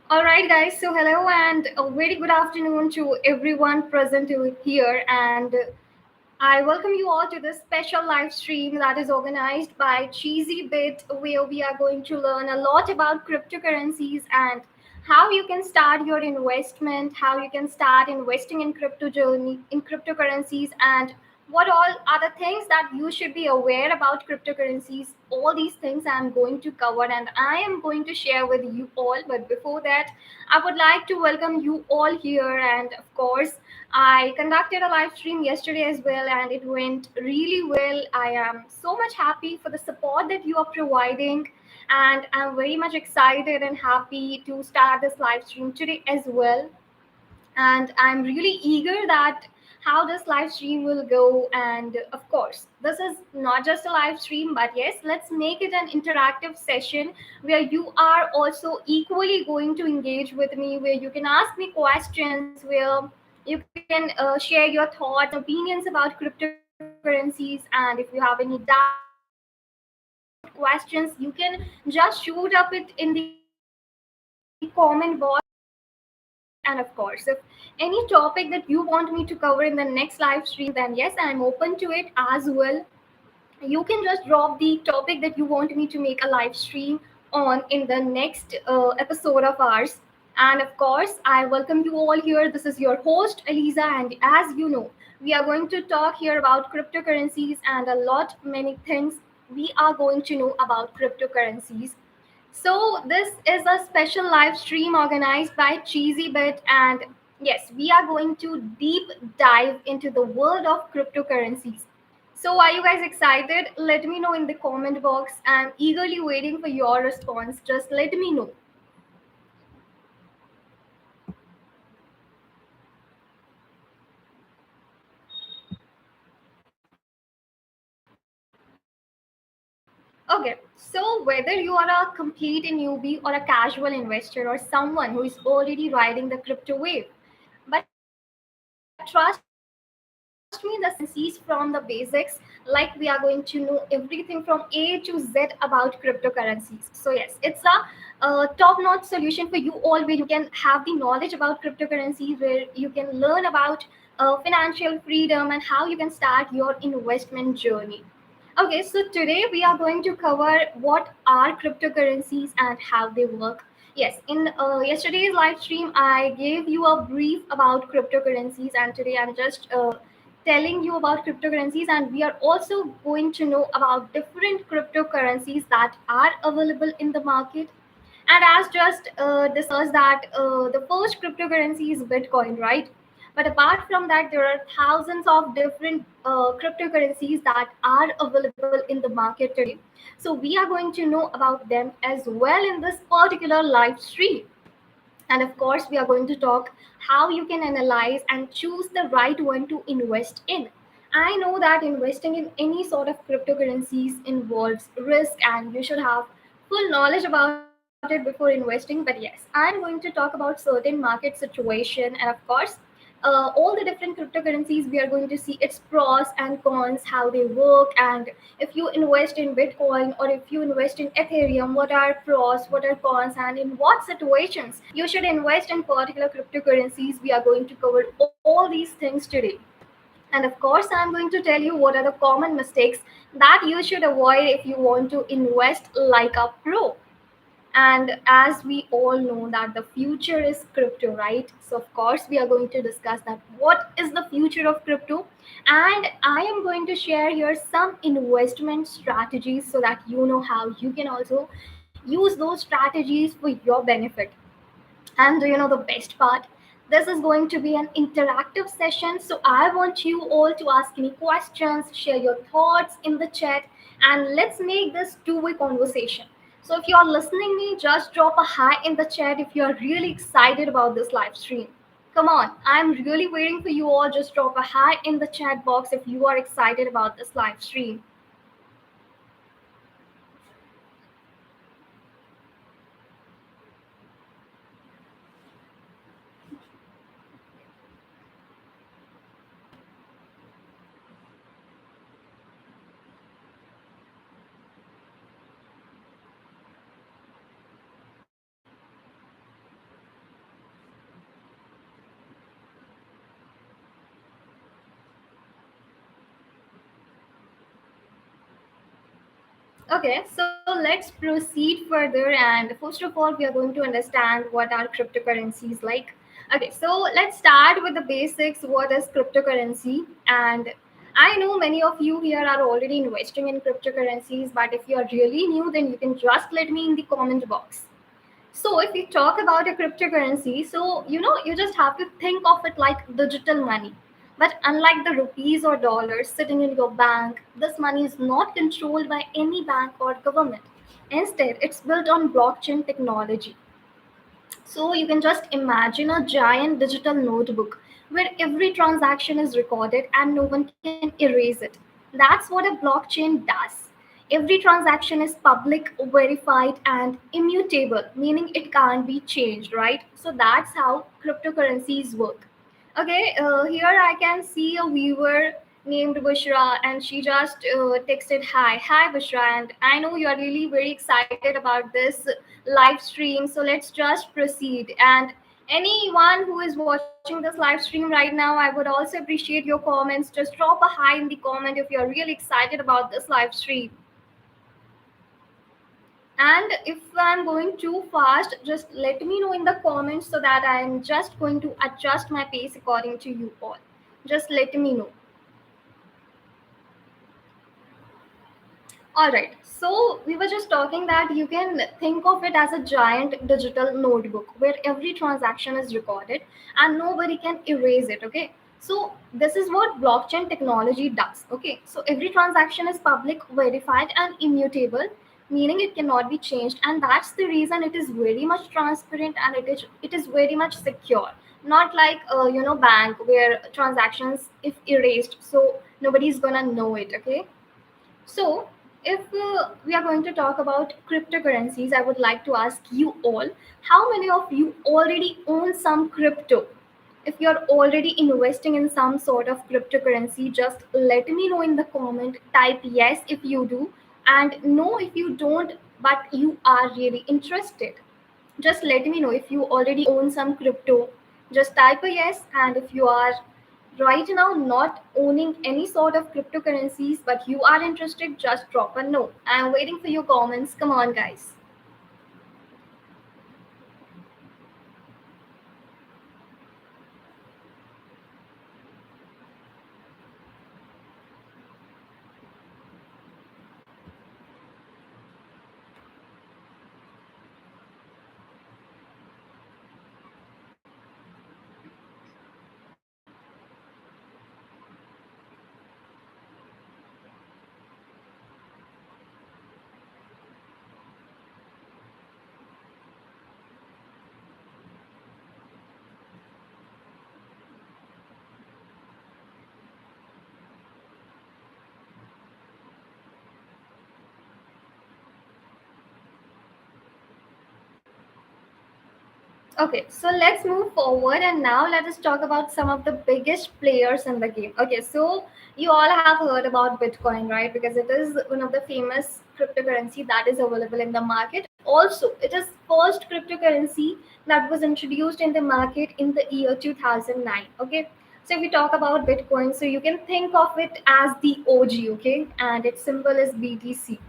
All right, guys. So, hello and a very good afternoon to everyone present here. And I welcome you all to this special live stream that is organized by Cheesy Bit, where we are going to learn a lot about cryptocurrencies and how you can start your investment, how you can start investing in crypto journey in cryptocurrencies, and what all are the things that you should be aware about cryptocurrencies. All these things I'm going to cover and I am going to share with you all. But before that, I would like to welcome you all here, and of course I conducted a live stream yesterday as well, and it went really well. I am so much happy for the support that you are providing, and I'm very much excited and happy to start this live stream today as well. And I'm really eager that how this live stream will go. And of course, this is not just a live stream, but yes, let's make it an interactive session where you are also equally going to engage with me, where you can ask me questions, where you can share your thoughts and opinions about cryptocurrencies. And if you have any doubts, if you have any questions, you can just shoot up it in the comment box, and I will definitely answer it. And of course, if any topic that you want me to cover in the next live stream, then yes, I'm open to it as well. You can just drop the topic that you want me to make a live stream on in the next episode of ours. And of course, I welcome you all here. This is your host, Eliza, and as you know, we are going to talk here about cryptocurrencies and a lot many things we are going to know about cryptocurrencies. So, this is a special live stream organized by Cheesy Bit, and yes, we are going to deep dive into the world of cryptocurrencies. So, are you guys excited? Let me know in the comment box. I'm eagerly waiting for your response. Just let me know. Okay, so whether you are a complete newbie or a casual investor or someone who is already riding the crypto wave, but trust me, the cryptocurrencies from the basics, like we are going to know everything from A to Z about cryptocurrencies. So yes, it's a top-notch solution for you all, where you can have the knowledge about cryptocurrencies, where you can learn about financial freedom and how you can start your investment journey. Okay, so today we are going to cover what are cryptocurrencies and how they work. Yes, in yesterday's live stream, I gave you a brief about cryptocurrencies, and today I'm just telling you about cryptocurrencies, and we are also going to know about different cryptocurrencies that are available in the market. And as just discussed that the first cryptocurrency is Bitcoin, right? But apart from that, there are thousands of different cryptocurrencies that are available in the market today. So we are going to know about them as well in this particular live stream. And of course, we are going to talk how you can analyze and choose the right one to invest in. I know that investing in any sort of cryptocurrencies involves risk, and you should have full knowledge about it before investing. But yes, I'm going to talk about certain market situation, and of course, all the different cryptocurrencies, we are going to see its pros and cons, how they work, and if you invest in Bitcoin or if you invest in Ethereum, what are pros, what are cons, and in what situations you should invest in particular cryptocurrencies. We are going to cover all these things today. And of course, I'm going to tell you what are the common mistakes that you should avoid if you want to invest like a pro. And as we all know that the future is crypto, right? So of course we are going to discuss that what is the future of crypto, and I am going to share here some investment strategies so that you know how you can also use those strategies for your benefit. And do you know the best part? This is going to be an interactive session. So I want you all to ask me questions, share your thoughts in the chat, and let's make this two-way conversation. So if you're listening me, just drop a hi in the chat if you're really excited about this live stream. Come on, I'm really waiting for you all. Just drop a hi in the chat box if you are excited about this live stream. Okay, so let's proceed further. And first of all, we are going to understand what are cryptocurrencies like. Okay, so let's start with the basics. What is cryptocurrency? And I know many of you here are already investing in cryptocurrencies, but if you are really new, then you can just let me in the comment box. So if you talk about a cryptocurrency, so you just have to think of it like digital money. But unlike the rupees or dollars sitting in your bank, this money is not controlled by any bank or government. Instead, it's built on blockchain technology. So you can just imagine a giant digital notebook where every transaction is recorded and no one can erase it. That's what a blockchain does. Every transaction is public, verified, and immutable, meaning it can't be changed, right? So that's how cryptocurrencies work. Okay, here I can see a viewer named Bushra, and she just texted hi. Hi, Bushra, and I know you are really very excited about this live stream. So let's just proceed. And anyone who is watching this live stream right now, I would also appreciate your comments. Just drop a hi in the comment if you're really excited about this live stream. And if I'm going too fast, just let me know in the comments so that I'm just going to adjust my pace according to you all. Just let me know. All right. So we were just talking that you can think of it as a giant digital notebook where every transaction is recorded and nobody can erase it. Okay. So this is what blockchain technology does. Okay. So every transaction is public, verified, and immutable, meaning it cannot be changed. And that's the reason it is very much transparent and it is very much secure. Not like bank where transactions if erased, so nobody's gonna know it. Okay. So, if we are going to talk about cryptocurrencies, I would like to ask you all how many of you already own some crypto? If you're already investing in some sort of cryptocurrency, just let me know in the comment. Type yes if you do, and no if you don't, but you are really interested. Just let me know if you already own some crypto. Just type a yes, and if you are right now not owning any sort of cryptocurrencies but you are interested, just drop a no. I'm waiting for your comments. Come on, guys. Okay, so let's move forward and now let us talk about some of the biggest players in the game. Okay, so you all have heard about Bitcoin, right? Because it is one of the famous cryptocurrency that is available in the market. Also, it is first cryptocurrency that was introduced in the market in the year 2009. Okay, so if we talk about Bitcoin, so you can think of it as the OG, okay, and its symbol is BTC.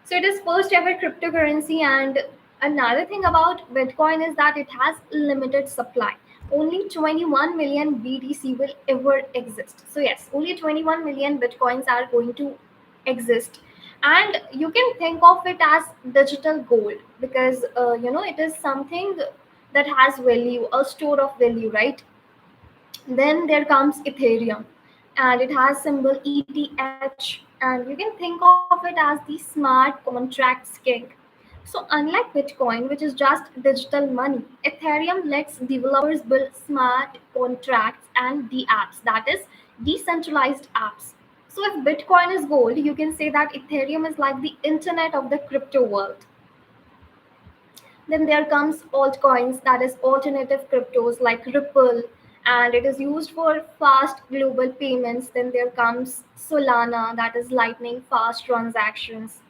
So it is first ever cryptocurrency, and another thing about Bitcoin is that it has limited supply. Only 21 million BTC will ever exist. So yes, only 21 million Bitcoins are going to exist. And you can think of it as digital gold because it is something that has value, a store of value, right? Then there comes Ethereum, and it has symbol ETH, and you can think of it as the smart contracts king. So unlike Bitcoin, which is just digital money, Ethereum lets developers build smart contracts and the apps, that is decentralized apps. So if Bitcoin is gold, you can say that Ethereum is like the internet of the crypto world. Then there comes altcoins, that is alternative cryptos like Ripple, and it is used for fast global payments. Then there comes Solana, that is lightning fast transactions.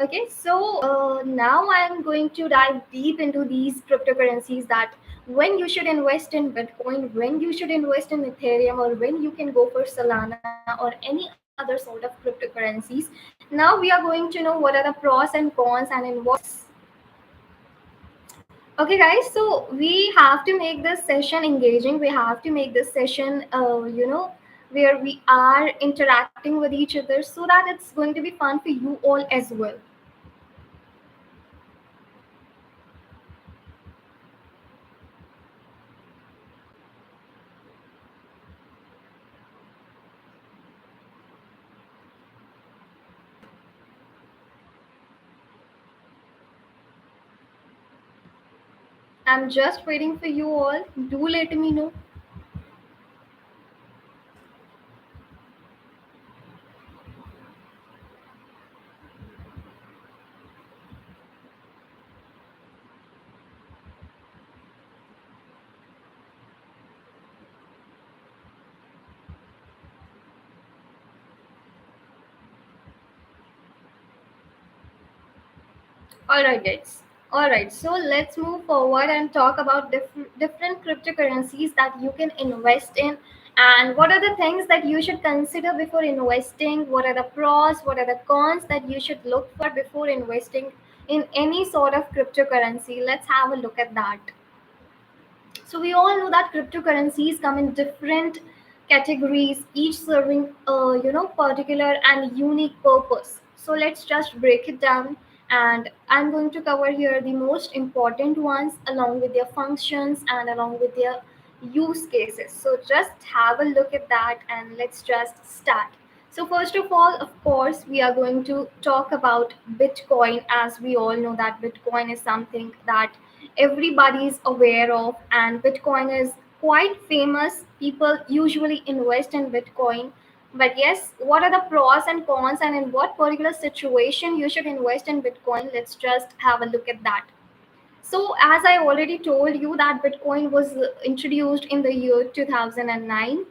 Okay, so now I'm going to dive deep into these cryptocurrencies, that when you should invest in Bitcoin, when you should invest in Ethereum, or when you can go for Solana or any other other sort of cryptocurrencies. Now we are going to know what are the pros and cons and in what. Okay, guys. So we have to make this session engaging. We have to make this session, where we are interacting with each other, so that it's going to be fun for you all as well. I'm just waiting for you all. Do let me know. All right, guys. All right, so let's move forward and talk about different cryptocurrencies that you can invest in, and what are the things that you should consider before investing. What are the pros? What are the cons that you should look for before investing in any sort of cryptocurrency? Let's have a look at that. So we all know that cryptocurrencies come in different categories, each serving a particular and unique purpose. So let's just break it down, and I'm going to cover here the most important ones along with their functions and along with their use cases. So just have a look at that and let's just start. So first of all, of course, we are going to talk about Bitcoin. As we all know that Bitcoin is something that everybody is aware of, and Bitcoin is quite famous. People usually invest in Bitcoin. But yes, what are the pros and cons, and in what particular situation you should invest in Bitcoin? Let's just have a look at that. So, as I already told you, that Bitcoin was introduced in the year 2009.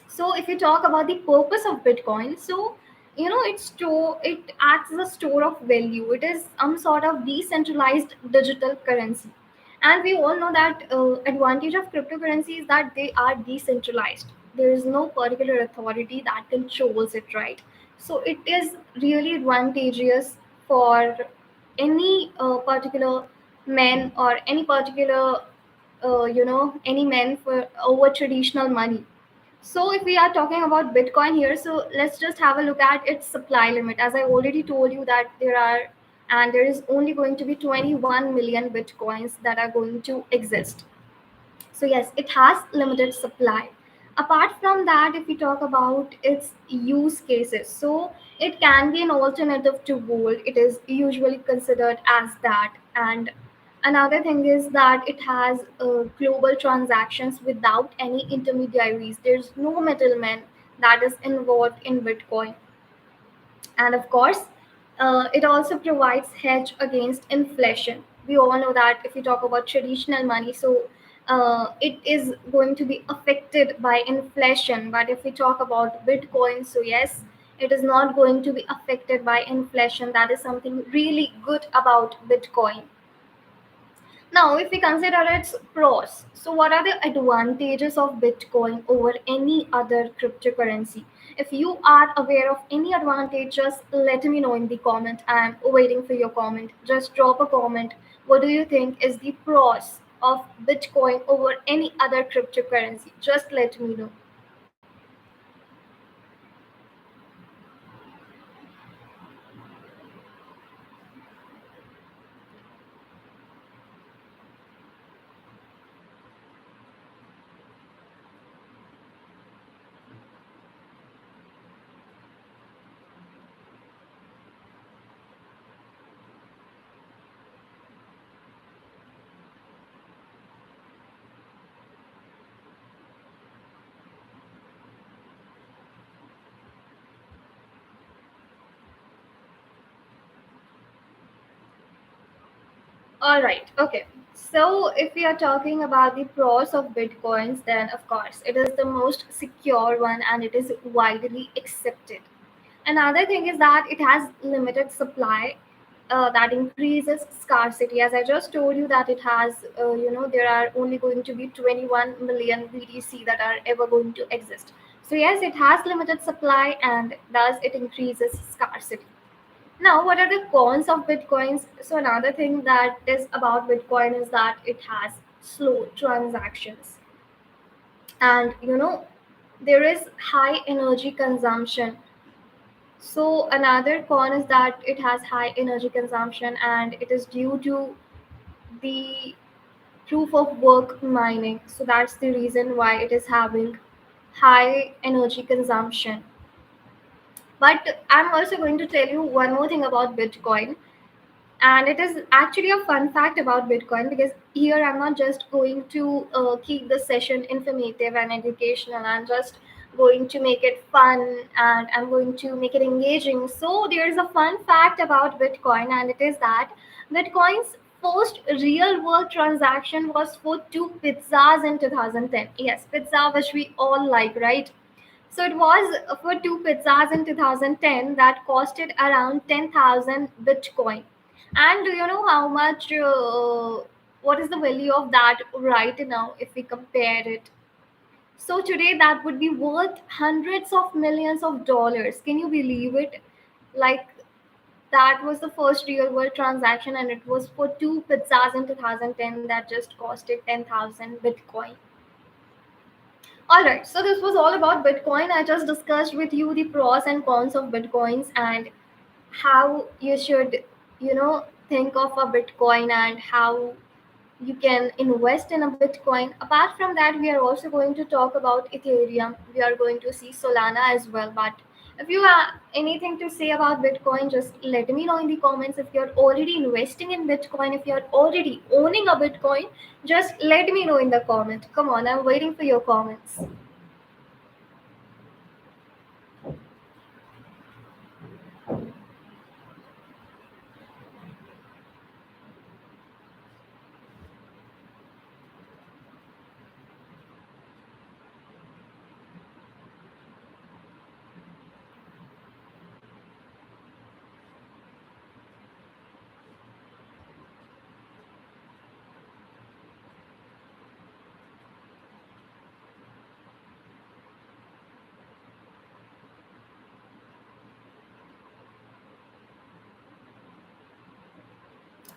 So if you talk about the purpose of Bitcoin, so it acts as a store of value. It is some sort of decentralized digital currency, and we all know that advantage of cryptocurrency is that they are decentralized. There is no particular authority that controls it, right? So it is really advantageous for any particular men, or any particular any men for over traditional money. So if we are talking about Bitcoin here, so let's just have a look at its supply limit. As I already told you that there is only going to be 21 million Bitcoins that are going to exist. So yes, it has limited supply. Apart from that, if we talk about its use cases, so it can be an alternative to gold. It is usually considered as that. And another thing is that it has global transactions without any intermediaries. There's no middleman that is involved in Bitcoin. And of course, it also provides hedge against inflation. We all know that if you talk about traditional money, so it is going to be affected by inflation. But if we talk about Bitcoin, so yes, it is not going to be affected by inflation. That is something really good about Bitcoin. Now, if we consider its pros, so what are the advantages of Bitcoin over any other cryptocurrency? If you are aware of any advantage, just let me know in the comment. I'm waiting for your comment. Just drop a comment. What do you think is the pros of Bitcoin over any other cryptocurrency? Just let me know. All right. Okay. So if we are talking about the pros of Bitcoins, then of course it is the most secure one and it is widely accepted. Another thing is that it has limited supply, that increases scarcity. As I just told you that it has, there are only going to be 21 million BTC that are ever going to exist. So yes, it has limited supply and thus it increases scarcity. Now, what are the cons of Bitcoins? So another thing that is about Bitcoin is that it has slow transactions, and there is high energy consumption. So another con is that it has high energy consumption, and it is due to the proof of work mining. So that's the reason why it is having high energy consumption. But I'm also going to tell you one more thing about Bitcoin. And it is actually a fun fact about Bitcoin, because here I'm not just going to keep the session informative and educational. I'm just going to make it fun and I'm going to make it engaging. So there is a fun fact about Bitcoin, and it is that Bitcoin's first real world transaction was for two pizzas in 2010. Yes, pizza, which we all like, right? So it was for two pizzas in 2010 that costed around 10,000 Bitcoin. And do you know how much, what is the value of that right now if we compare it? So today that would be worth hundreds of millions of dollars. Can you believe it? Like, that was the first real world transaction, and it was for two pizzas in 2010 that just costed 10,000 Bitcoin. All right, so this was all about Bitcoin. I just discussed with you the pros and cons of Bitcoins and how you should, think of a Bitcoin and how you can invest in a Bitcoin. Apart from that, we are also going to talk about Ethereum. We are going to see Solana as well. But if you have anything to say about Bitcoin, just let me know in the comments. If you're already investing in Bitcoin, if you're already owning a Bitcoin, just let me know in the comment. Come on, I'm waiting for your comments.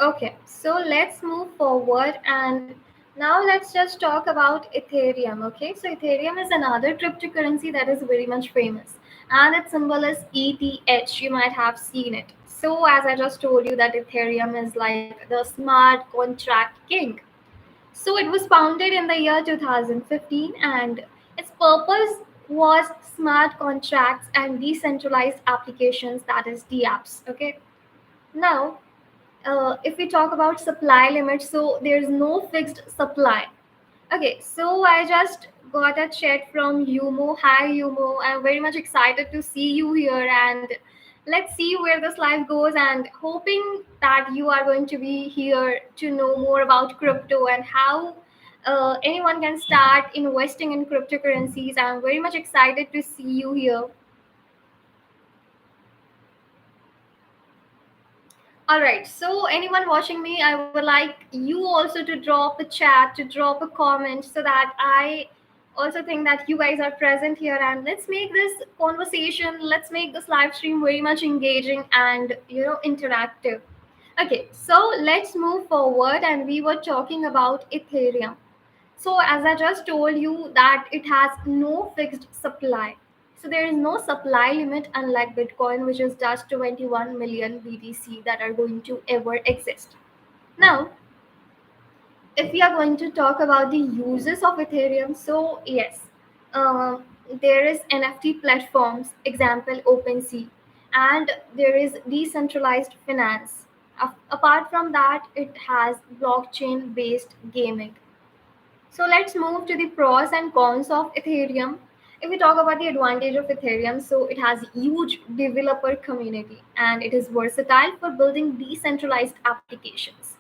Okay, so let's move forward, and now let's just talk about Ethereum. Okay, so Ethereum is another cryptocurrency that is very much famous, and its symbol is ETH. You might have seen it. So, as I just told you, that Ethereum is like the smart contract king. So, it was founded in the year 2015, and its purpose was smart contracts and decentralized applications, that is DApps. Okay, now if we talk about supply limits, so there's no fixed supply. Okay, so I just got a chat from Yumo. Hi, Yumo. I'm very much excited to see you here, and let's see where this live goes. And hoping that you are going to be here to know more about crypto and how anyone can start investing in cryptocurrencies. I'm very much excited to see you here. All right. So, anyone watching me, I would like you also to drop a chat, to drop a comment, so that I also think that you guys are present here, and let's make this conversation, let's make this live stream very much engaging and interactive. Okay. So, let's move forward, and we were talking about Ethereum. So, as I just told you, that it has no fixed supply. So, there is no supply limit, unlike Bitcoin, which is just 21 million BTC that are going to ever exist. Now, if we are going to talk about the uses of Ethereum, so yes, uh, there is NFT platforms, example OpenSea, and there is decentralized finance. Apart from that, it has blockchain based gaming. So let's move to the pros and cons of Ethereum. If we talk about the advantage of Ethereum, so it has huge developer community and it is versatile for building decentralized applications.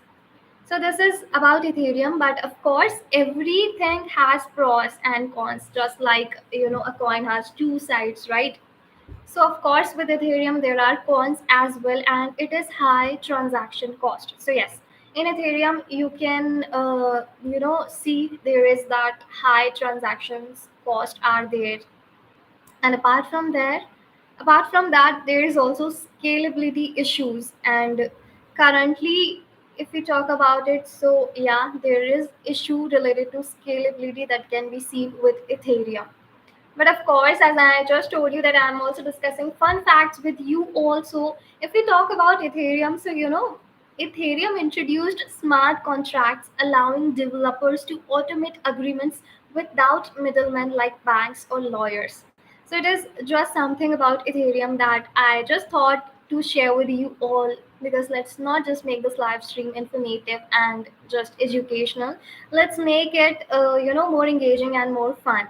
So this is about Ethereum, but of course everything has pros and cons, just like a coin has two sides, right? So of course with Ethereum there are cons as well, and it is high transaction cost. So yes, in Ethereum you can see there is that high transactions cost are there. And apart from that, there is also scalability issues. And currently, if we talk about it, so yeah, there is issue related to scalability that can be seen with Ethereum. But of course, as I just told you that I'm also discussing fun facts with you also. If we talk about Ethereum, so Ethereum introduced smart contracts allowing developers to automate agreements without middlemen like banks or lawyers. So it is just something about Ethereum that I just thought to share with you all, because let's not just make this live stream informative and just educational. Let's make it more engaging and more fun.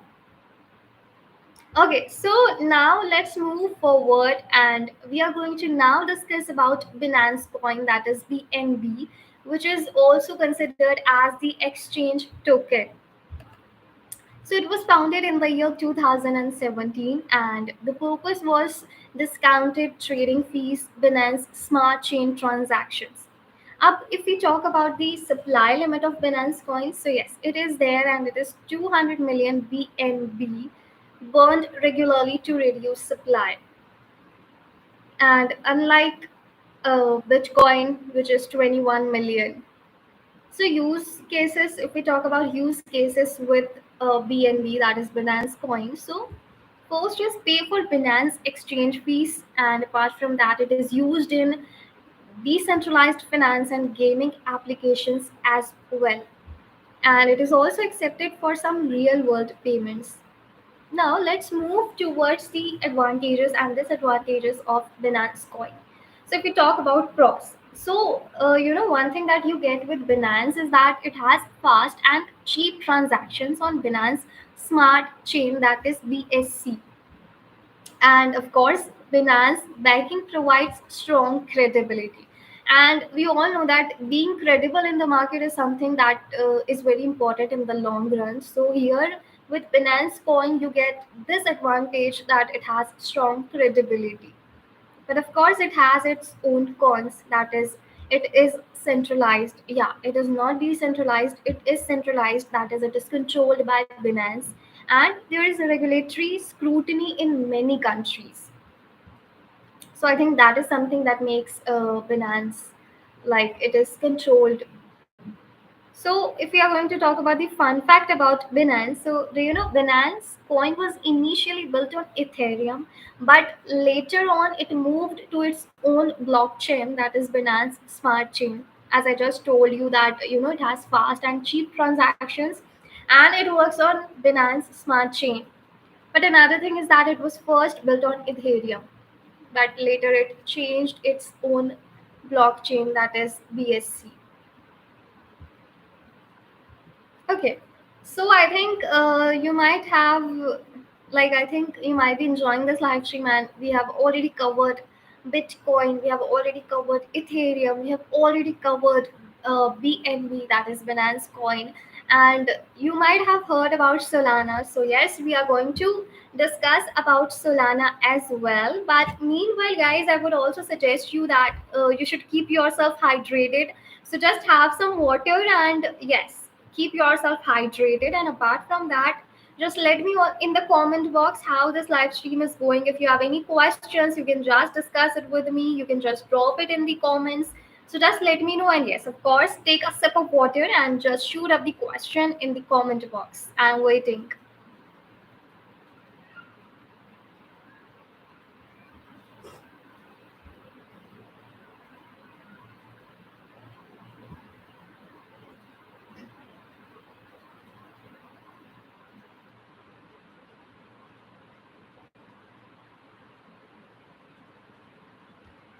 Okay, so now let's move forward, and we are going to now discuss about Binance Coin, that is BNB, which is also considered as the exchange token. So it was founded in the year 2017, and the purpose was discounted trading fees, Binance Smart Chain transactions. Up, if we talk about the supply limit of Binance coins, so yes, it is there, and it is 200 million BNB burned regularly to reduce supply. And unlike Bitcoin, which is 21 million. So use cases, if we talk about use cases with BNB, that is Binance Coin. So first is pay for Binance exchange fees, and apart from that, it is used in decentralized finance and gaming applications as well. And it is also accepted for some real world payments. Now let's move towards the advantages and disadvantages of Binance Coin. So if we talk about pros, so one thing that you get with Binance is that it has fast and cheap transactions on Binance Smart Chain, that is BSC. And of course, Binance banking provides strong credibility. And we all know that being credible in the market is something that is very important in the long run. So here with Binance Coin, you get this advantage that it has strong credibility. But of course, it has its own cons. That is, it is centralized. Yeah, it is not decentralized. It is centralized. That is, it is controlled by Binance, and there is a regulatory scrutiny in many countries. So I think that is something that makes Binance, like, it is controlled. So, if we are going to talk about the fun fact about Binance, so do you know Binance coin was initially built on Ethereum, but later on it moved to its own blockchain, that is Binance Smart Chain. As I just told you that it has fast and cheap transactions, and it works on Binance Smart Chain. But another thing is that it was first built on Ethereum, but later it changed its own blockchain, that is BSC. Okay, so I think you might have, like, I think you might be enjoying this live stream, and we have already covered Bitcoin, we have already covered Ethereum, we have already covered BNB, that is Binance Coin, and you might have heard about Solana. So, yes, we are going to discuss about Solana as well. But meanwhile, guys, I would also suggest you that you should keep yourself hydrated. So, just have some water, and yes, keep yourself hydrated. And apart from that, just let me know in the comment box how this live stream is going. If you have any questions, you can just discuss it with me, you can just drop it in the comments. So just let me know, and yes, of course, take a sip of water and just shoot up the question in the comment box. I'm waiting.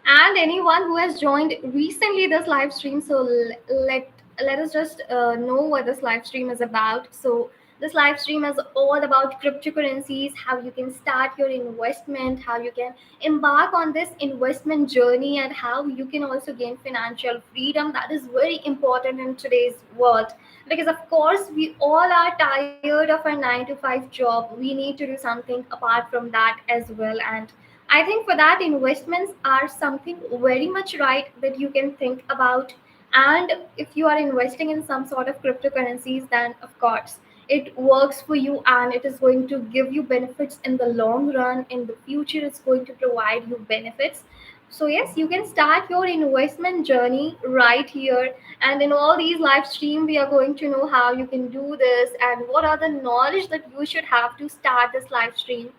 And anyone who has joined recently this live stream, so let us just know what this live stream is about. So this live stream is all about cryptocurrencies, how you can start your investment, how you can embark on this investment journey, and how you can also gain financial freedom. That is very important in today's world, because of course we all are tired of our 9 to 5 job. We need to do something apart from that as well. And I think for that, investments are something very much right that you can think about. And if you are investing in some sort of cryptocurrencies, then of course it works for you and it is going to give you benefits in the long run. In the future, it's going to provide you benefits. So yes, you can start your investment journey right here. And in all these live stream, we are going to know how you can do this and what are the knowledge that you should have to start this live stream.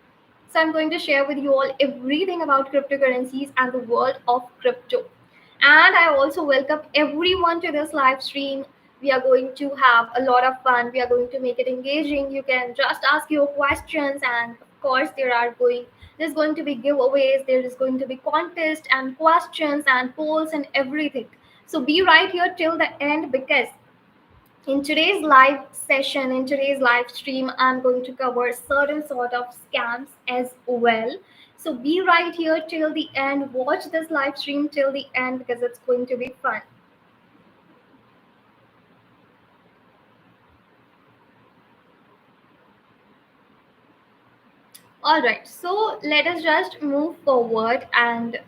So I'm going to share with you all everything about cryptocurrencies and the world of crypto. And I also welcome everyone to this live stream. We are going to have a lot of fun. We are going to make it engaging. You can just ask your questions, and of course, there's going to be giveaways. There is going to be contest and questions and polls and everything. So be right here till the end, because in today's live session, in today's live stream, I'm going to cover certain sort of scams as well. So be right here till the end. Watch this live stream till the end because it's going to be fun. All right, so let us just move forward. And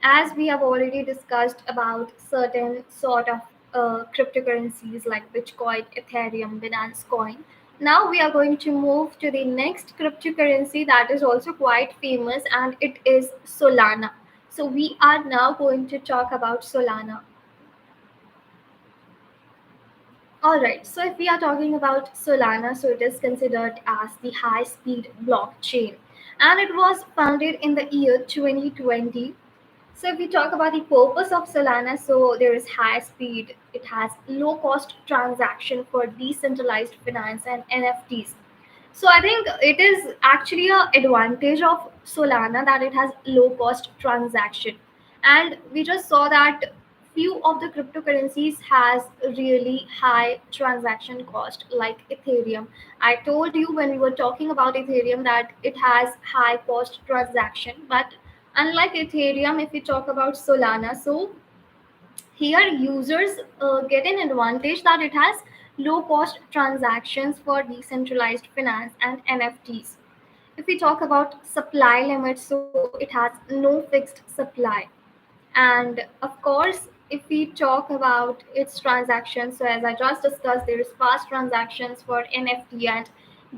as we have already discussed about certain sort of cryptocurrencies like Bitcoin, Ethereum, Binance Coin, now we are going to move to the next cryptocurrency that is also quite famous, and it is Solana. So we are now going to talk about Solana. All right, so if we are talking about Solana, so it is considered as the high speed blockchain, and it was founded in the year 2020. So if we talk about the purpose of Solana, so there is high speed, it has low cost transaction for decentralized finance and NFTs. So I think it is actually a advantage of Solana that it has low cost transaction. And we just saw that few of the cryptocurrencies has really high transaction cost like Ethereum. I told you when we were talking about Ethereum that it has high cost transaction, but unlike Ethereum, if we talk about Solana, so here users get an advantage that it has low cost transactions for decentralized finance and NFTs. If we talk about supply limits, so it has no fixed supply. And of course, if we talk about its transactions, so as I just discussed, there is fast transactions for NFT and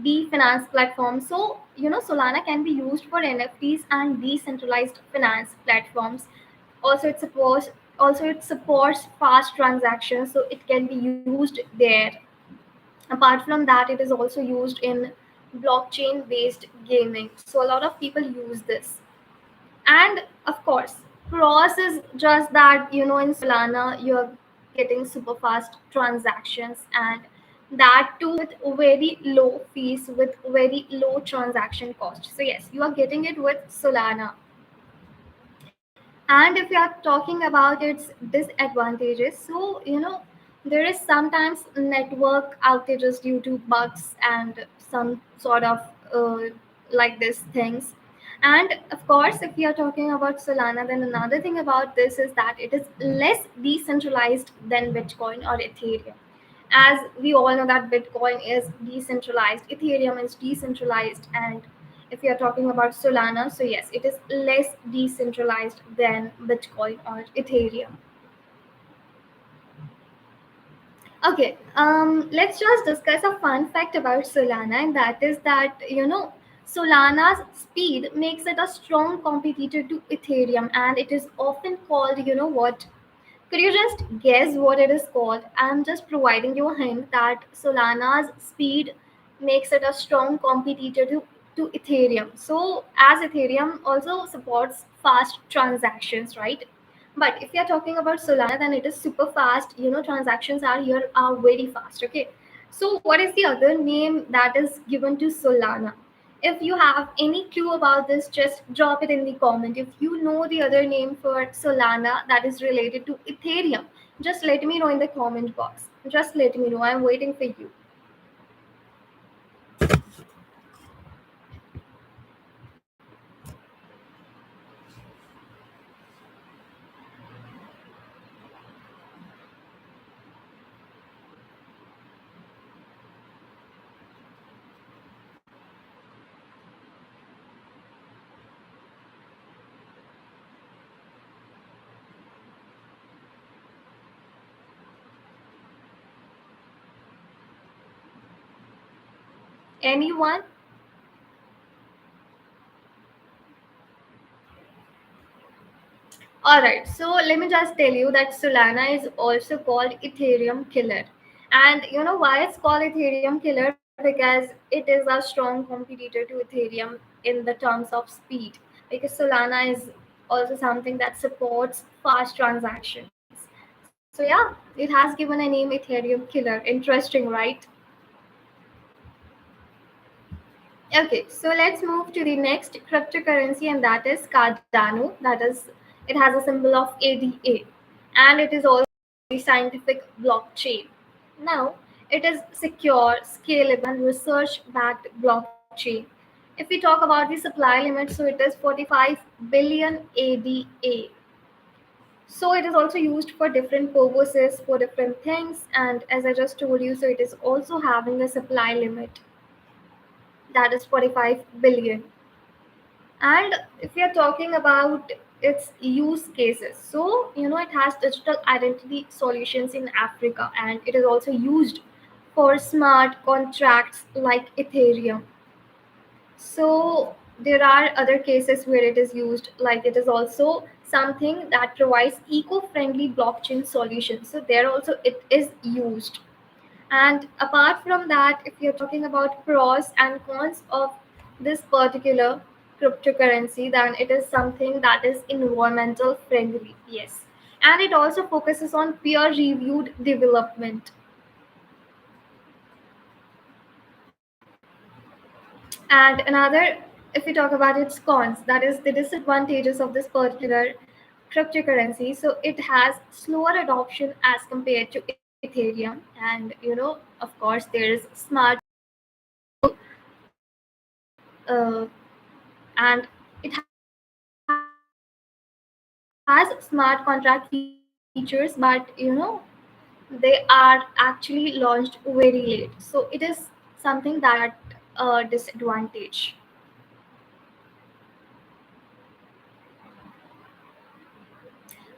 D finance platforms. So, Solana can be used for NFTs and decentralized finance platforms. Also, it supports fast transactions, so it can be used there. Apart from that, it is also used in blockchain based gaming. So, a lot of people use this. And of course, pros is just that in Solana you're getting super fast transactions, and that too with very low fees, with very low transaction cost. So yes, you are getting it with Solana. And if you are talking about its disadvantages, so there is sometimes network outages due to bugs and some sort of uh, like these things. And of course, if we are talking about Solana, then another thing about this is that it is less decentralized than Bitcoin or Ethereum. As we all know that Bitcoin is decentralized, Ethereum is decentralized, and if you're talking about Solana, so yes, it is less decentralized than Bitcoin or Ethereum. Okay, let's just discuss a fun fact about Solana, and that is that Solana's speed makes it a strong competitor to Ethereum, and it is often called, what? Could you just guess what it is called? I'm just providing you a hint that Solana's speed makes it a strong competitor to Ethereum. So, as Ethereum also supports fast transactions, right? But if you're talking about Solana, then it is super fast. Transactions are here are very fast. Okay. So, what is the other name that is given to Solana? If you have any clue about this, just drop it in the comment. If you know the other name for Solana that is related to Ethereum, just let me know in the comment box. Just let me know. I'm waiting for you. Anyone? All right, so let me just tell you that Solana is also called Ethereum killer. And you know why it's called Ethereum killer? Because it is a strong competitor to Ethereum in the terms of speed. Because Solana is also something that supports fast transactions. So yeah, it has given a name Ethereum killer. Interesting, right? Okay, so let's move to the next cryptocurrency, and that is Cardano. That is, it has a symbol of ADA, and it is also the scientific blockchain. Now, it is secure, scalable, and research-backed blockchain. If we talk about the supply limit, so it is 45 billion ADA. So it is also used for different purposes, for different things, and as I just told you, so it is also having a supply limit that is 45 billion. And if we are talking about its use cases, so it has digital identity solutions in Africa, and it is also used for smart contracts like Ethereum. So there are other cases where it is used, like it is also something that provides eco-friendly blockchain solutions. So there also it is used. And apart from that, if you're talking about pros and cons of this particular cryptocurrency, then it is something that is environmental friendly. Yes. And it also focuses on peer reviewed development. And another, if we talk about its cons, that is the disadvantages of this particular cryptocurrency. So it has slower adoption as compared to Ethereum. And of course, there is smart uh, and it has smart contract features, but they are actually launched very late. So it is something that disadvantage.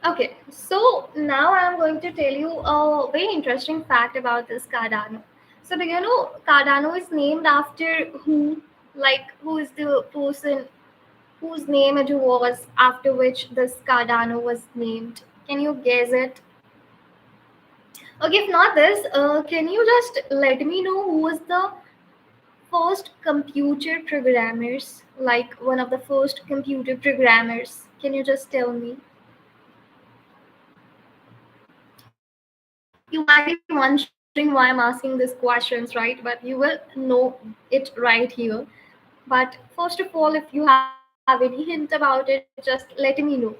Okay, so now I'm going to tell you a very interesting fact about this Cardano. So do you know Cardano is named after who? Like who is the person whose name it was after which this Cardano was named? Can you guess it? Okay, if not this, can you just let me know who was the first computer programmers? Like one of the first computer programmers. Can you just tell me? You might be wondering why I'm asking these questions, right? But you will know it right here. But first of all, if you have any hint about it, just let me know.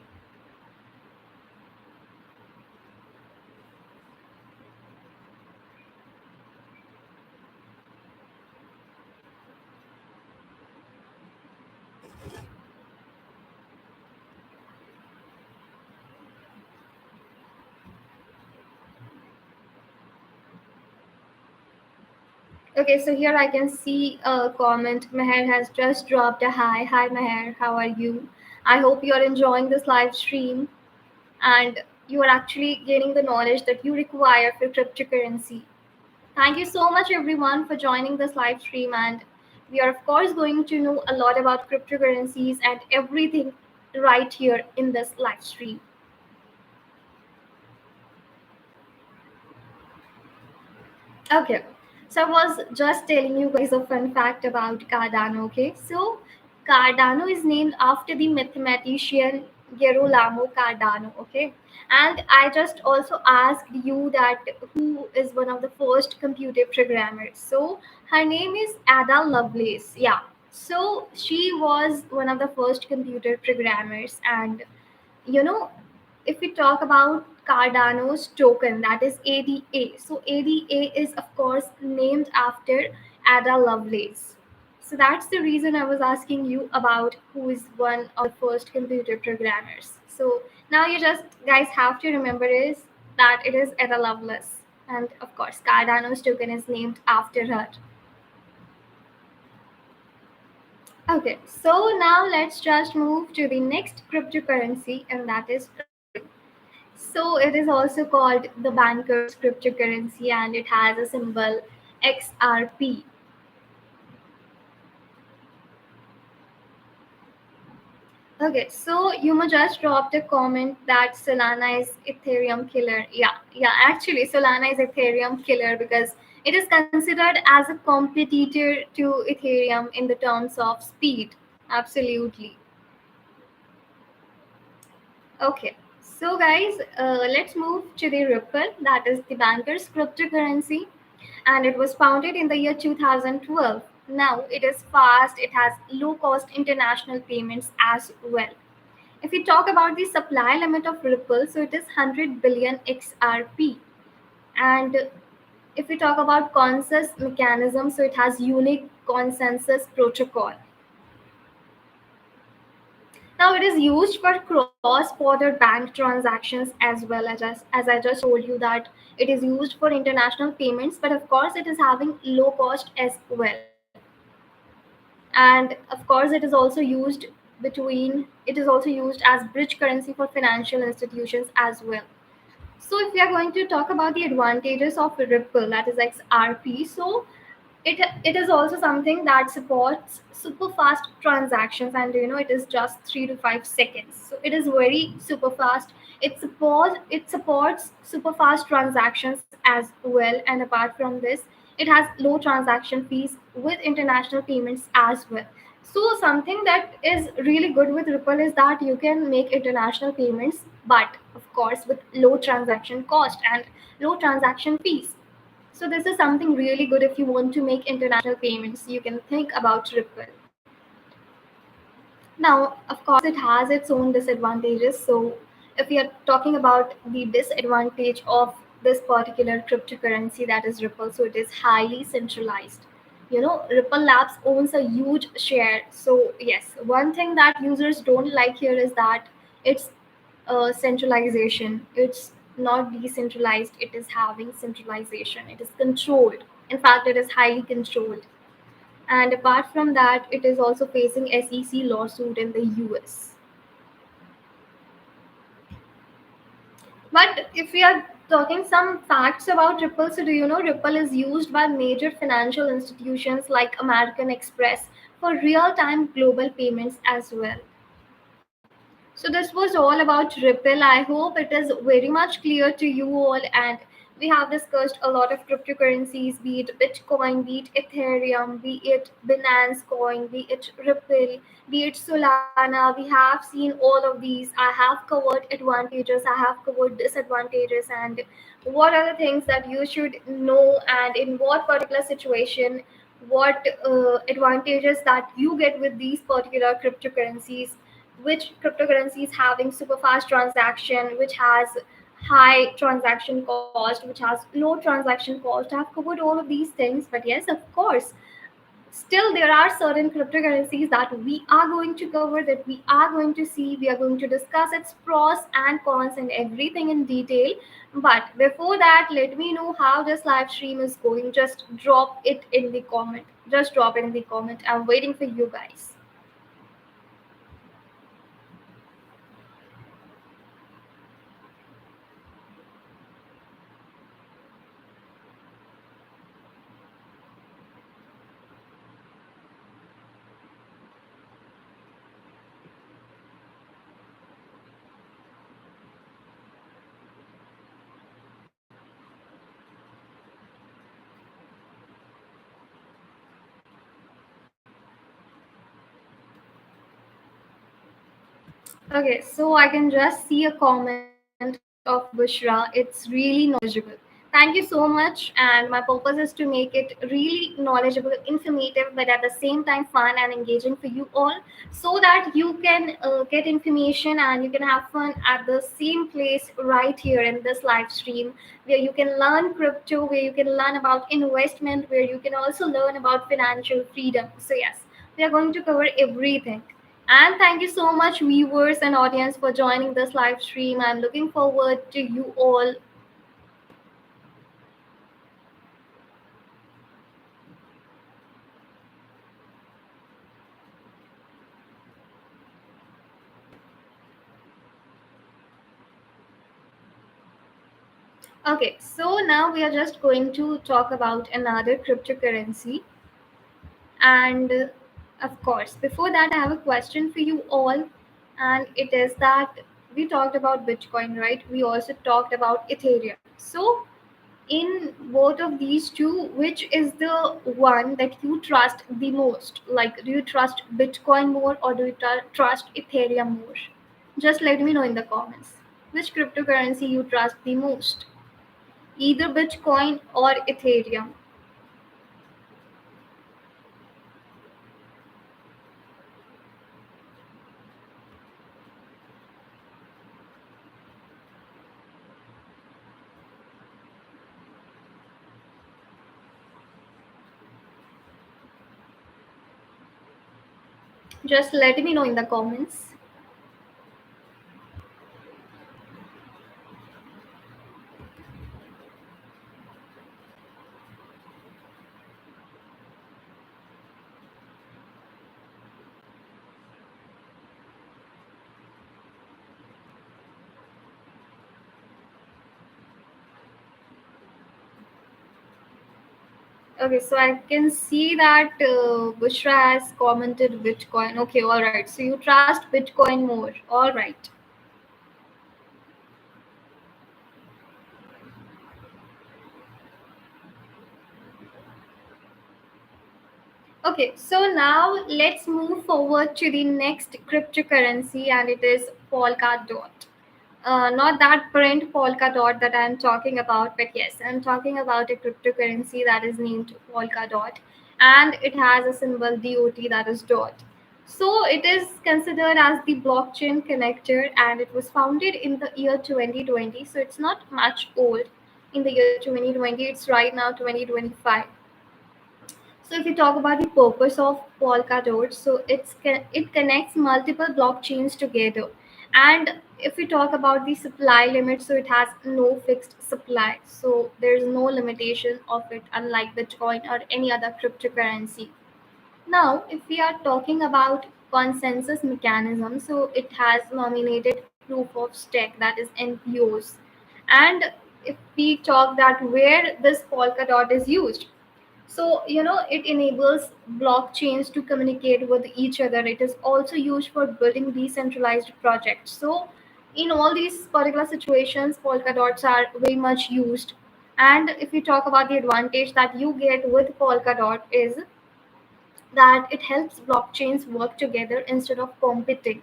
Okay, so here I can see a comment. Meher has just dropped a hi. Hi, Meher. How are you? I hope you are enjoying this live stream and you are actually gaining the knowledge that you require for cryptocurrency. Thank you so much, everyone, for joining this live stream. And we are, of course, going to know a lot about cryptocurrencies and everything right here in this live stream. Okay. So I was just telling you guys a fun fact about Cardano. Okay. So Cardano is named after the mathematician Gerolamo Cardano. Okay. And I just also asked you that who is one of the first computer programmers. So her name is Ada Lovelace. Yeah. So she was one of the first computer programmers, and you know if we talk about Cardano's token, that is ADA. So ADA is of course named after Ada Lovelace. So that's the reason I was asking you about who is one of the first computer programmers. So now you just guys have to remember is that it is Ada Lovelace. And of course Cardano's token is named after her. Okay, so now let's just move to the next cryptocurrency, and that is so it is also called the banker's cryptocurrency, and it has a symbol XRP. Okay, so Yuma just dropped a comment that Solana is Ethereum killer. Yeah, actually, Solana is Ethereum killer because it is considered as a competitor to Ethereum in the terms of speed. Absolutely. Okay, so guys, let's move to the Ripple, that is the banker's cryptocurrency, and it was founded in the year 2012. Now it is fast, it has low cost international payments as well. If we talk about the supply limit of Ripple, so it is 100 billion XRP. And if we talk about consensus mechanism, so it has unique consensus protocol. Now it is used for cross-border bank transactions as well as I just told you that it is used for international payments, but of course it is having low cost as well. And of course it is also used as bridge currency for financial institutions as well. So if we are going to talk about the advantages of Ripple, that is XRP, so it is also something that supports super fast transactions, and it is just 3 to 5 seconds. So it is very super fast. It supports super fast transactions as well, and apart from this, it has low transaction fees with international payments as well. So something that is really good with Ripple is that you can make international payments, but of course with low transaction cost and low transaction fees. So this is something really good if you want to make international payments. You can think about Ripple. Now, of course, it has its own disadvantages. So if we are talking about the disadvantage of this particular cryptocurrency, that is Ripple, so it is highly centralized. Ripple Labs owns a huge share. So yes, one thing that users don't like here is that it's centralization. It's not decentralized, it is having centralization. It is controlled. In fact, it is highly controlled. And apart from that, it is also facing SEC lawsuit in the US. But if we are talking some facts about Ripple, so do you know Ripple is used by major financial institutions like American Express for real time global payments as well. So this was all about Ripple. I hope it is very much clear to you all, and we have discussed a lot of cryptocurrencies, be it Bitcoin, be it Ethereum, be it Binance Coin, be it Ripple, be it Solana. We have seen all of these. I have covered advantages, I have covered disadvantages, and what are the things that you should know, and in what particular situation, what advantages that you get with these particular cryptocurrencies, which cryptocurrency is having super fast transaction, which has high transaction cost, which has low transaction cost. I've covered all of these things, but yes, of course, still there are certain cryptocurrencies that we are going to cover, that we are going to see, we are going to discuss its pros and cons and everything in detail. But before that, let me know how this live stream is going. Just drop it in the comment. Just drop it in the comment. I'm waiting for you guys. Okay, so I can just see a comment of Bushra. It's really knowledgeable. Thank you so much. And my purpose is to make it really knowledgeable, informative, but at the same time fun and engaging for you all, so that you can get information and you can have fun at the same place right here in this live stream, where you can learn crypto, where you can learn about investment, where you can also learn about financial freedom. So, yes, we are going to cover everything. And thank you so much, viewers and audience, for joining this live stream. I'm looking forward to you all. Okay, so now we are just going to talk about another cryptocurrency. And of course, before that, I have a question for you all. and it is that we talked about Bitcoin, right? We also talked about Ethereum. So, in both of these two, which is the one that you trust the most? Like, do you trust Bitcoin more or do you trust Ethereum more? Just let me know in the comments which cryptocurrency you trust the most, either Bitcoin or Ethereum. Just let me know in the comments. Okay, so I can see that Bushra has commented Bitcoin. Okay, all right. So you trust Bitcoin more. All right. Okay, so now let's move forward to the next cryptocurrency, and it is Polkadot. Not that print Polkadot that I'm talking about, but yes, I'm talking about a cryptocurrency that is named Polkadot, and it has a symbol DOT, that is dot. So it is considered as the blockchain connector, and it was founded in the year 2020. So it's not much old. In the year 2020, it's right now 2025. So if you talk about the purpose of Polkadot, so it connects multiple blockchains together. And if we talk about the supply limit, so it has no fixed supply. So there is no limitation of it, unlike Bitcoin or any other cryptocurrency. Now, if we are talking about consensus mechanism, so it has nominated proof of stake, that is NPOs. And if we talk that where this Polkadot is used, so, it enables blockchains to communicate with each other. It is also used for building decentralized projects. So, in all these particular situations, Polkadots are very much used. And if you talk about the advantage that you get with Polkadot is that it helps blockchains work together instead of competing,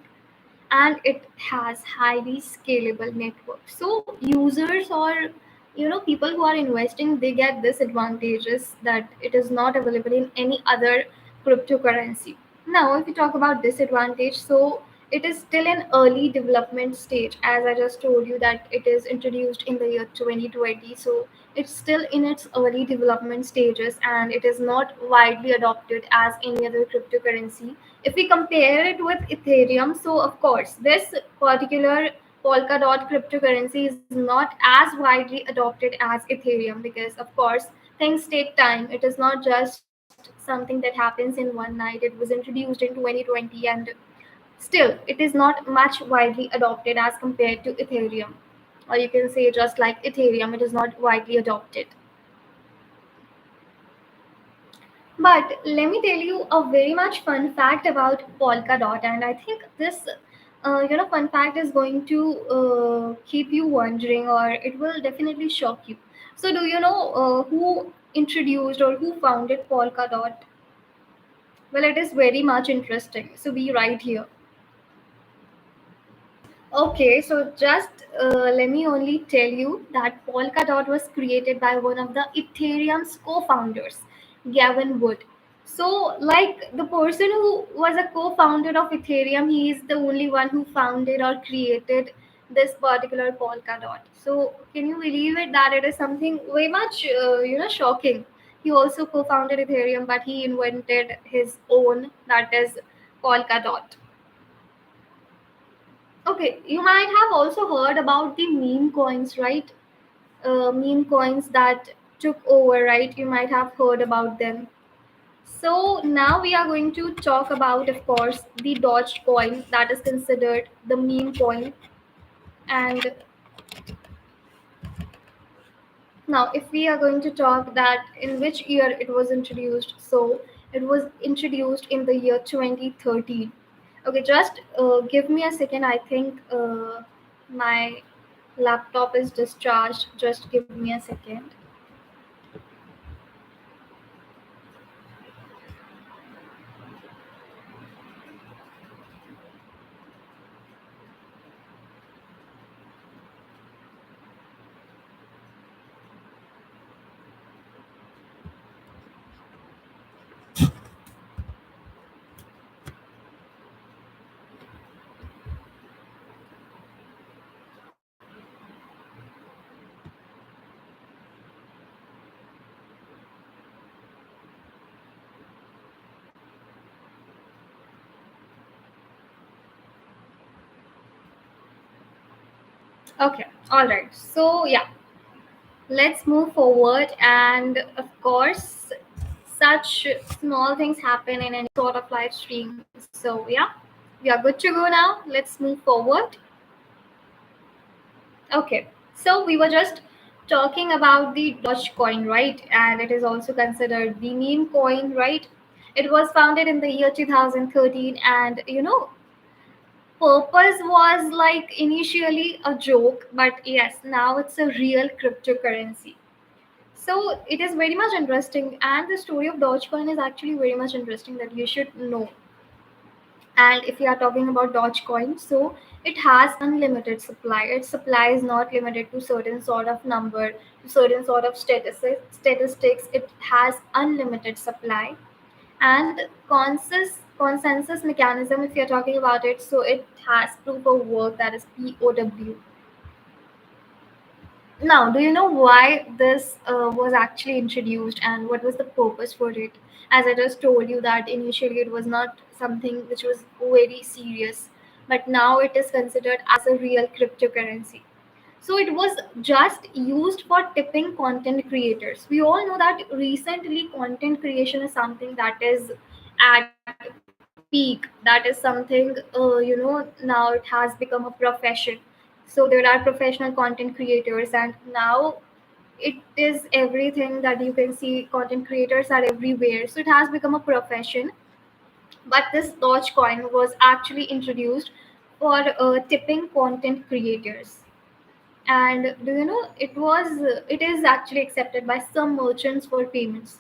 and it has highly scalable network. So users or people who are investing, they get this advantages that it is not available in any other cryptocurrency. Now if we talk about disadvantage, so it is still an early development stage, as I just told you that it is introduced in the year 2020. So it's still in its early development stages, and it is not widely adopted as any other cryptocurrency. If we compare it with Ethereum, so of course, this particular Polkadot cryptocurrency is not as widely adopted as Ethereum because, of course, things take time. It is not just something that happens in one night. It was introduced in 2020, and still, it is not much widely adopted as compared to Ethereum. Or you can say, just like Ethereum, it is not widely adopted. But let me tell you a very much fun fact about Polkadot, and I think this, fun fact is going to keep you wondering, or it will definitely shock you. So, do you know who introduced or who founded Polkadot? Well, it is very much interesting. So, be right here. Okay, so just let me only tell you that Polkadot was created by one of the Ethereum's co-founders, Gavin Wood. So, like the person who was a co-founder of Ethereum, he is the only one who founded or created this particular Polkadot. So, can you believe it that it is something way much shocking? He also co-founded Ethereum, but he invented his own, that is Polkadot. Okay, you might have also heard about the meme coins, right? Meme coins that took over, right? You might have heard about them. So now we are going to talk about, of course, the Doge coin that is considered the meme coin. And now, if we are going to talk that in which year it was introduced, so it was introduced in the year 2013. Okay, just give me a second. I think my laptop is discharged. Just give me a second. Okay, all right. So yeah, let's move forward. And of course, such small things happen in any sort of live stream. So yeah, we are good to go now. Let's move forward. Okay, so we were just talking about the Dogecoin, right? And it is also considered the meme coin, right? It was founded in the year 2013, and purpose was like initially a joke, but yes, now it's a real cryptocurrency. So it is very much interesting, and the story of Dogecoin is actually very much interesting that you should know. And if you are talking about Dogecoin, so it has unlimited supply. Its supply is not limited to certain sort of number, to certain sort of statistics. It has unlimited supply. And consensus mechanism, if you're talking about it, so it has proof of work, that is POW. Now, do you know why this was actually introduced and what was the purpose for it? As I just told you that initially it was not something which was very serious, but now it is considered as a real cryptocurrency. So it was just used for tipping content creators. We all know that recently content creation is something that is at peak. That is something, now it has become a profession. So there are professional content creators, and now it is everything that you can see. Content creators are everywhere. So it has become a profession. But this Dogecoin was actually introduced for tipping content creators. And do you know it is actually accepted by some merchants for payments.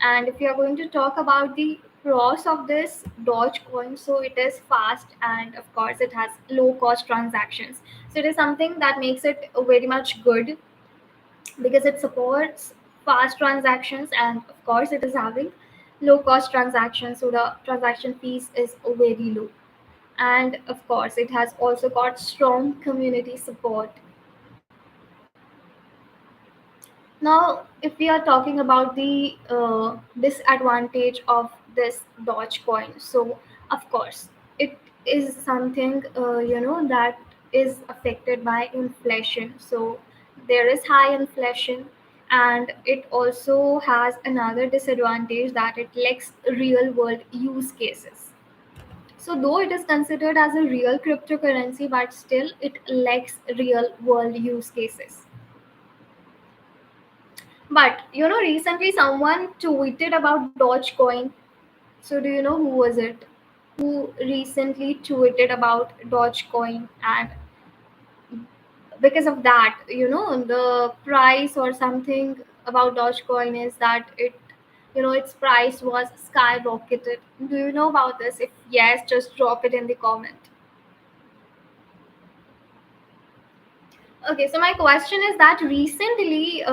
And if you are going to talk about the pros of this Dogecoin, so it is fast, and of course it has low cost transactions. So it is something that makes it very much good because it supports fast transactions, and of course it is having low cost transactions, so the transaction fees is very low. And of course it has also got strong community support. Now, if we are talking about the disadvantage of this Dogecoin, so of course it is something that is affected by inflation. So there is high inflation, and it also has another disadvantage that it lacks real world use cases. So though it is considered as a real cryptocurrency, but still it lacks real world use cases. But recently someone tweeted about Dogecoin. So do you know who was it? Who recently tweeted about Dogecoin, and because of that, the price or something about Dogecoin is that its price was skyrocketed. Do you know about this? If yes, just drop it in the comment. Okay, so my question is that recently,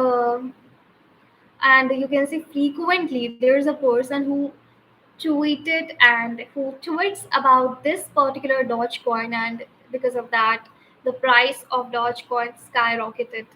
and you can see frequently, there's a person who tweeted and who tweets about this particular Dogecoin, and because of that, the price of Dogecoin skyrocketed.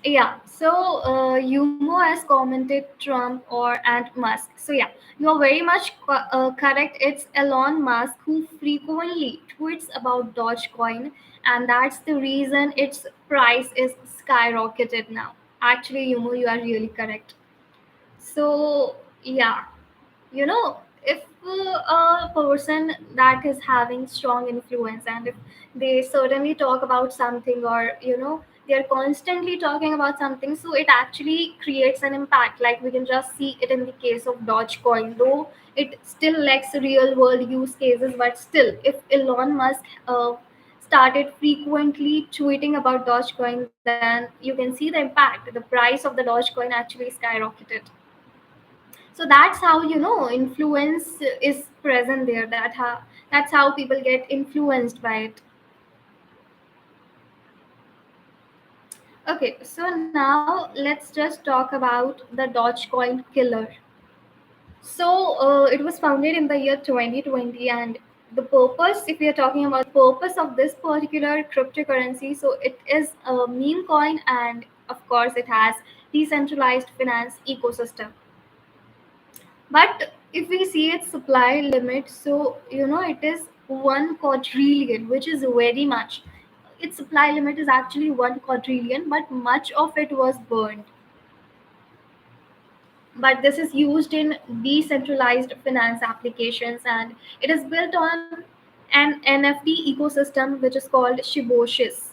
Yeah, so Yumo has commented Trump or and Musk. So yeah, you are very much correct. It's Elon Musk who frequently tweets about Dogecoin, and that's the reason its price is skyrocketed now. Actually, Yumo, you are really correct. So yeah, if a person that is having strong influence, and if they certainly talk about something, or They're constantly talking about something, so it actually creates an impact. Like we can just see it in the case of Dogecoin, though it still lacks real world use cases. But still, if Elon Musk started frequently tweeting about Dogecoin, then you can see the impact. The price of the Dogecoin actually skyrocketed. So that's how, influence is present there. That's how people get influenced by it. Okay, so now let's just talk about the Dogecoin killer. So it was founded in the year 2020, and the purpose, if we are talking about the purpose of this particular cryptocurrency, so it is a meme coin, and of course, it has decentralized finance ecosystem. But if we see its supply limit, so it is 1 quadrillion, which is very much. Its supply limit is actually 1 quadrillion, but much of it was burned. But this is used in decentralized finance applications, and it is built on an NFT ecosystem which is called Shiboshes.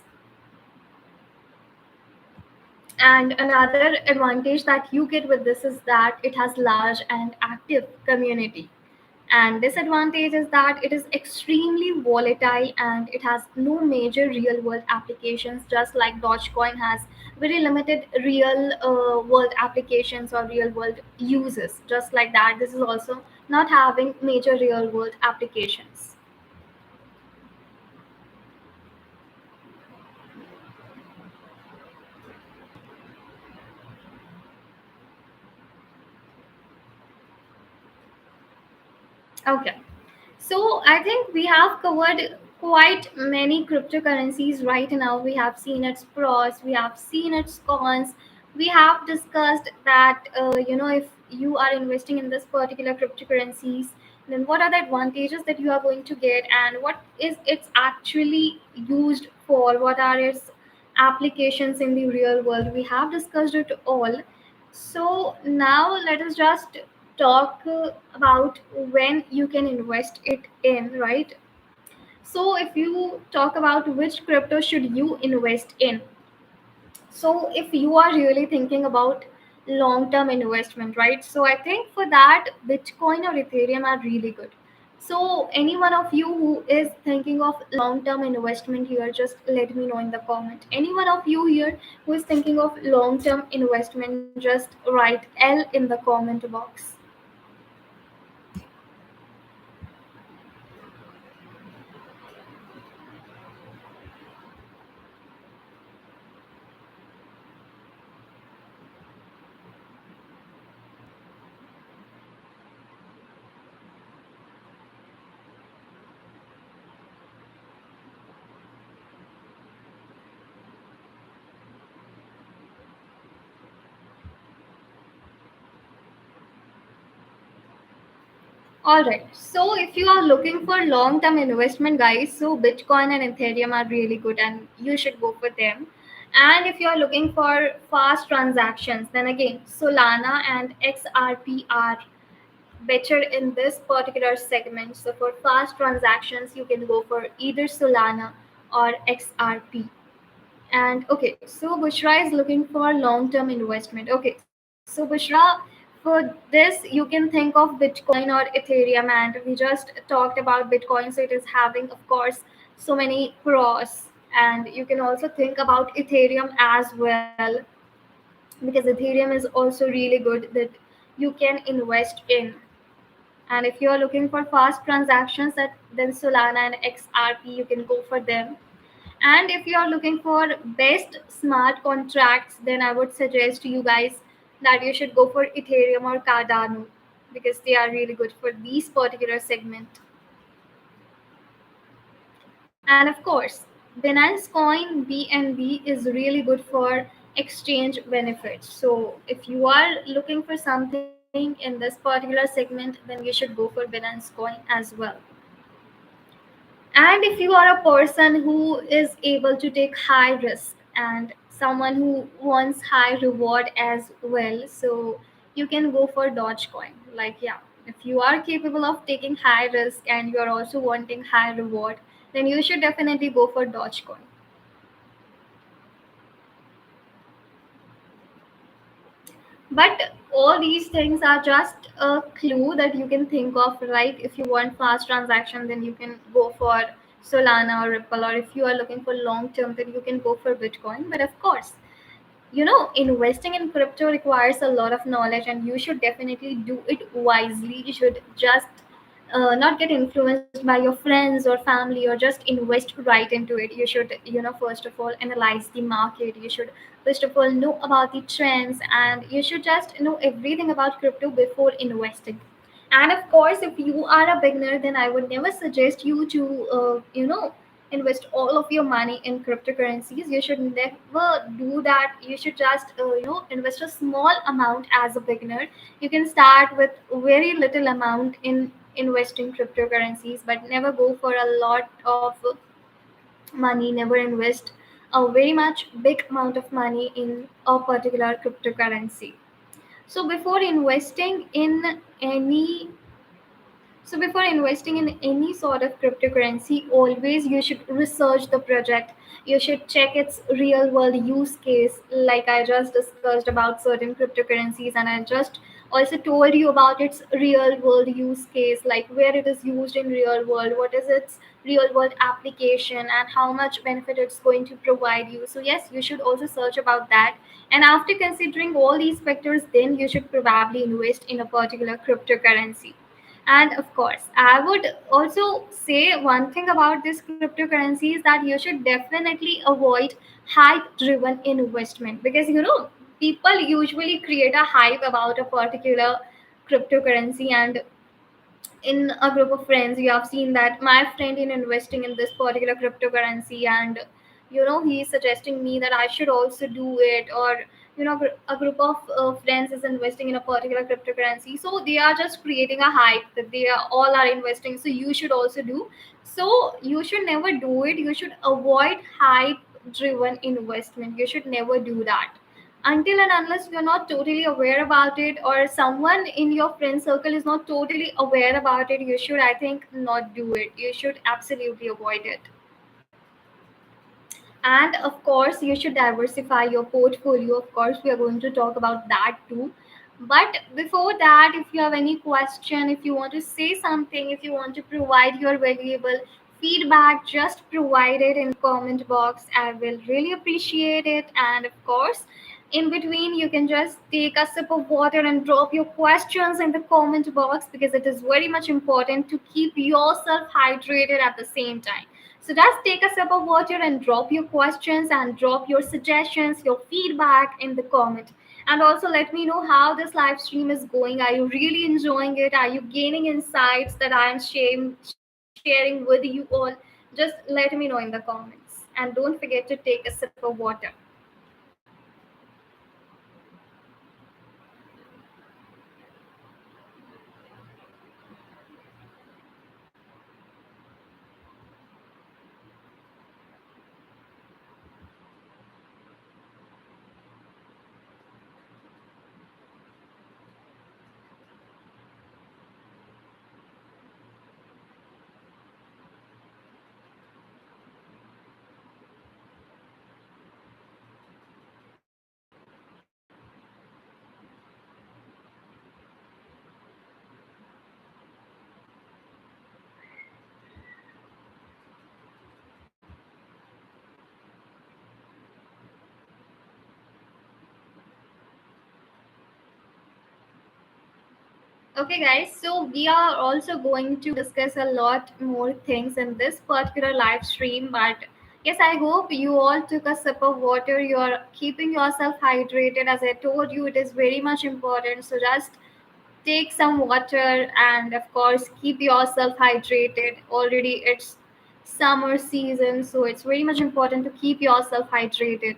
And another advantage that you get with this is that it has large and active community. And disadvantage is that it is extremely volatile and it has no major real world applications, just like Dogecoin has very limited real world applications or real world uses. Just like that, this is also not having major real world applications. Okay. So I think we have covered quite many cryptocurrencies right now. We have seen its pros, we have seen its cons. We have discussed that if you are investing in this particular cryptocurrencies, then what are the advantages that you are going to get, and what is it's actually used for? What are its applications in the real world? We have discussed it all. So now let us just talk about when you can invest it in, right? So if you talk about which crypto should you invest in, so if you are really thinking about long term investment, right? So I think for that, Bitcoin or Ethereum are really good. So any one of you who is thinking of long term investment here, just let me know in the comment. Any one of you here who is thinking of long term investment, just write L in the comment box. All right. So if you are looking for long-term investment, guys, so Bitcoin and Ethereum are really good, and you should go for them. And if you are looking for fast transactions, then again, Solana and XRP are better in this particular segment. So for fast transactions, you can go for either Solana or XRP. And okay, so Bushra is looking for long-term investment. Okay, so Bushra, for this you can think of Bitcoin or Ethereum, and we just talked about Bitcoin, so it is having, of course, so many pros. And you can also think about Ethereum as well, because Ethereum is also really good that you can invest in. And if you are looking for fast transactions, then Solana and XRP, you can go for them. And if you are looking for best smart contracts, then I would suggest to you guys that you should go for Ethereum or Cardano, because they are really good for these particular segment. And of course, Binance Coin BNB is really good for exchange benefits. So if you are looking for something in this particular segment, then you should go for Binance Coin as well. And if you are a person who is able to take high risk and someone who wants high reward as well, so you can go for Dogecoin. Like, yeah, if you are capable of taking high risk and you are also wanting high reward, then you should definitely go for Dogecoin. But all these things are just a clue that you can think of, right? If you want fast transaction, then you can go for Solana or Ripple, or if you are looking for long term, then you can go for Bitcoin. But of course, investing in crypto requires a lot of knowledge, and you should definitely do it wisely. You should just not get influenced by your friends or family, or just invest right into it. You should, first of all, analyze the market. You should first of all know about the trends, and you should just know everything about crypto before investing. And of course, if you are a beginner, then I would never suggest you to invest all of your money in cryptocurrencies. You should never do that. You should just invest a small amount as a beginner. You can start with very little amount in investing cryptocurrencies, but never go for a lot of money. Never invest a very much big amount of money in a particular cryptocurrency. So before investing in any before investing in any sort of cryptocurrency, always you should research the project. You should check its real world use case. Like I just discussed about certain cryptocurrencies, and I just also told you about its real world use case, like where it is used in real world, what is its real world application, and how much benefit it's going to provide you. So yes, you should also search about that. And after considering all these factors, then you should probably invest in a particular cryptocurrency. And of course, I would also say one thing about this cryptocurrency is that you should definitely avoid hype driven investment, because people usually create a hype about a particular cryptocurrency. And in a group of friends, you have seen that my friend in investing in this particular cryptocurrency, and he is suggesting me that I should also do it. Or a group of friends is investing in a particular cryptocurrency, so they are just creating a hype that they are all are investing, so you should also do. So you should never do it. You should avoid hype driven investment. You should never do that until and unless you're not totally aware about it, or someone in your friend circle is not totally aware about it. You should, I think, not do it. You should absolutely avoid it. And of course, you should diversify your portfolio. Of course, we are going to talk about that too. But before that, if you have any question, if you want to say something, if you want to provide your valuable feedback, just provide it in comment box. I will really appreciate it. And of course, in between, you can just take a sip of water and drop your questions in the comment box, because it is very much important to keep yourself hydrated at the same time. So just take a sip of water and drop your questions and drop your suggestions, your feedback in the comment. And also let me know how this live stream is going. Are you really enjoying it? Are you gaining insights that I am sharing with you all? Just let me know in the comments. And don't forget to take a sip of water. Okay, guys, so we are also going to discuss a lot more things in this particular live stream. But yes, I hope you all took a sip of water. You are keeping yourself hydrated. As I told you, it is very much important. So just take some water, and, of course, keep yourself hydrated. Already it's summer season, so it's very much important to keep yourself hydrated.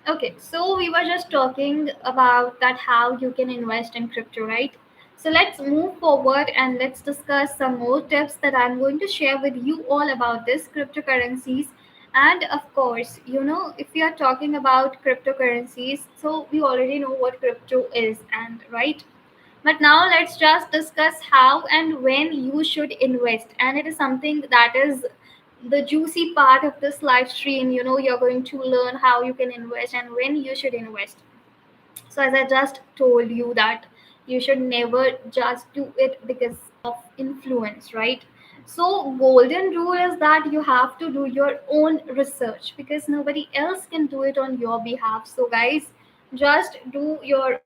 Okay, so we were just talking about that how you can invest in crypto, right? So let's move forward and let's discuss some more tips that I'm going to share with you all about this cryptocurrencies. And of course, if we are talking about cryptocurrencies, so we already know what crypto is, and right? But now let's just discuss how and when you should invest. And it is something that is the juicy part of this live stream. You're going to learn how you can invest and when you should invest. So, as I just told you, that you should never just do it because of influence, right? So, golden rule is that you have to do your own research because nobody else can do it on your behalf. So, guys, just do your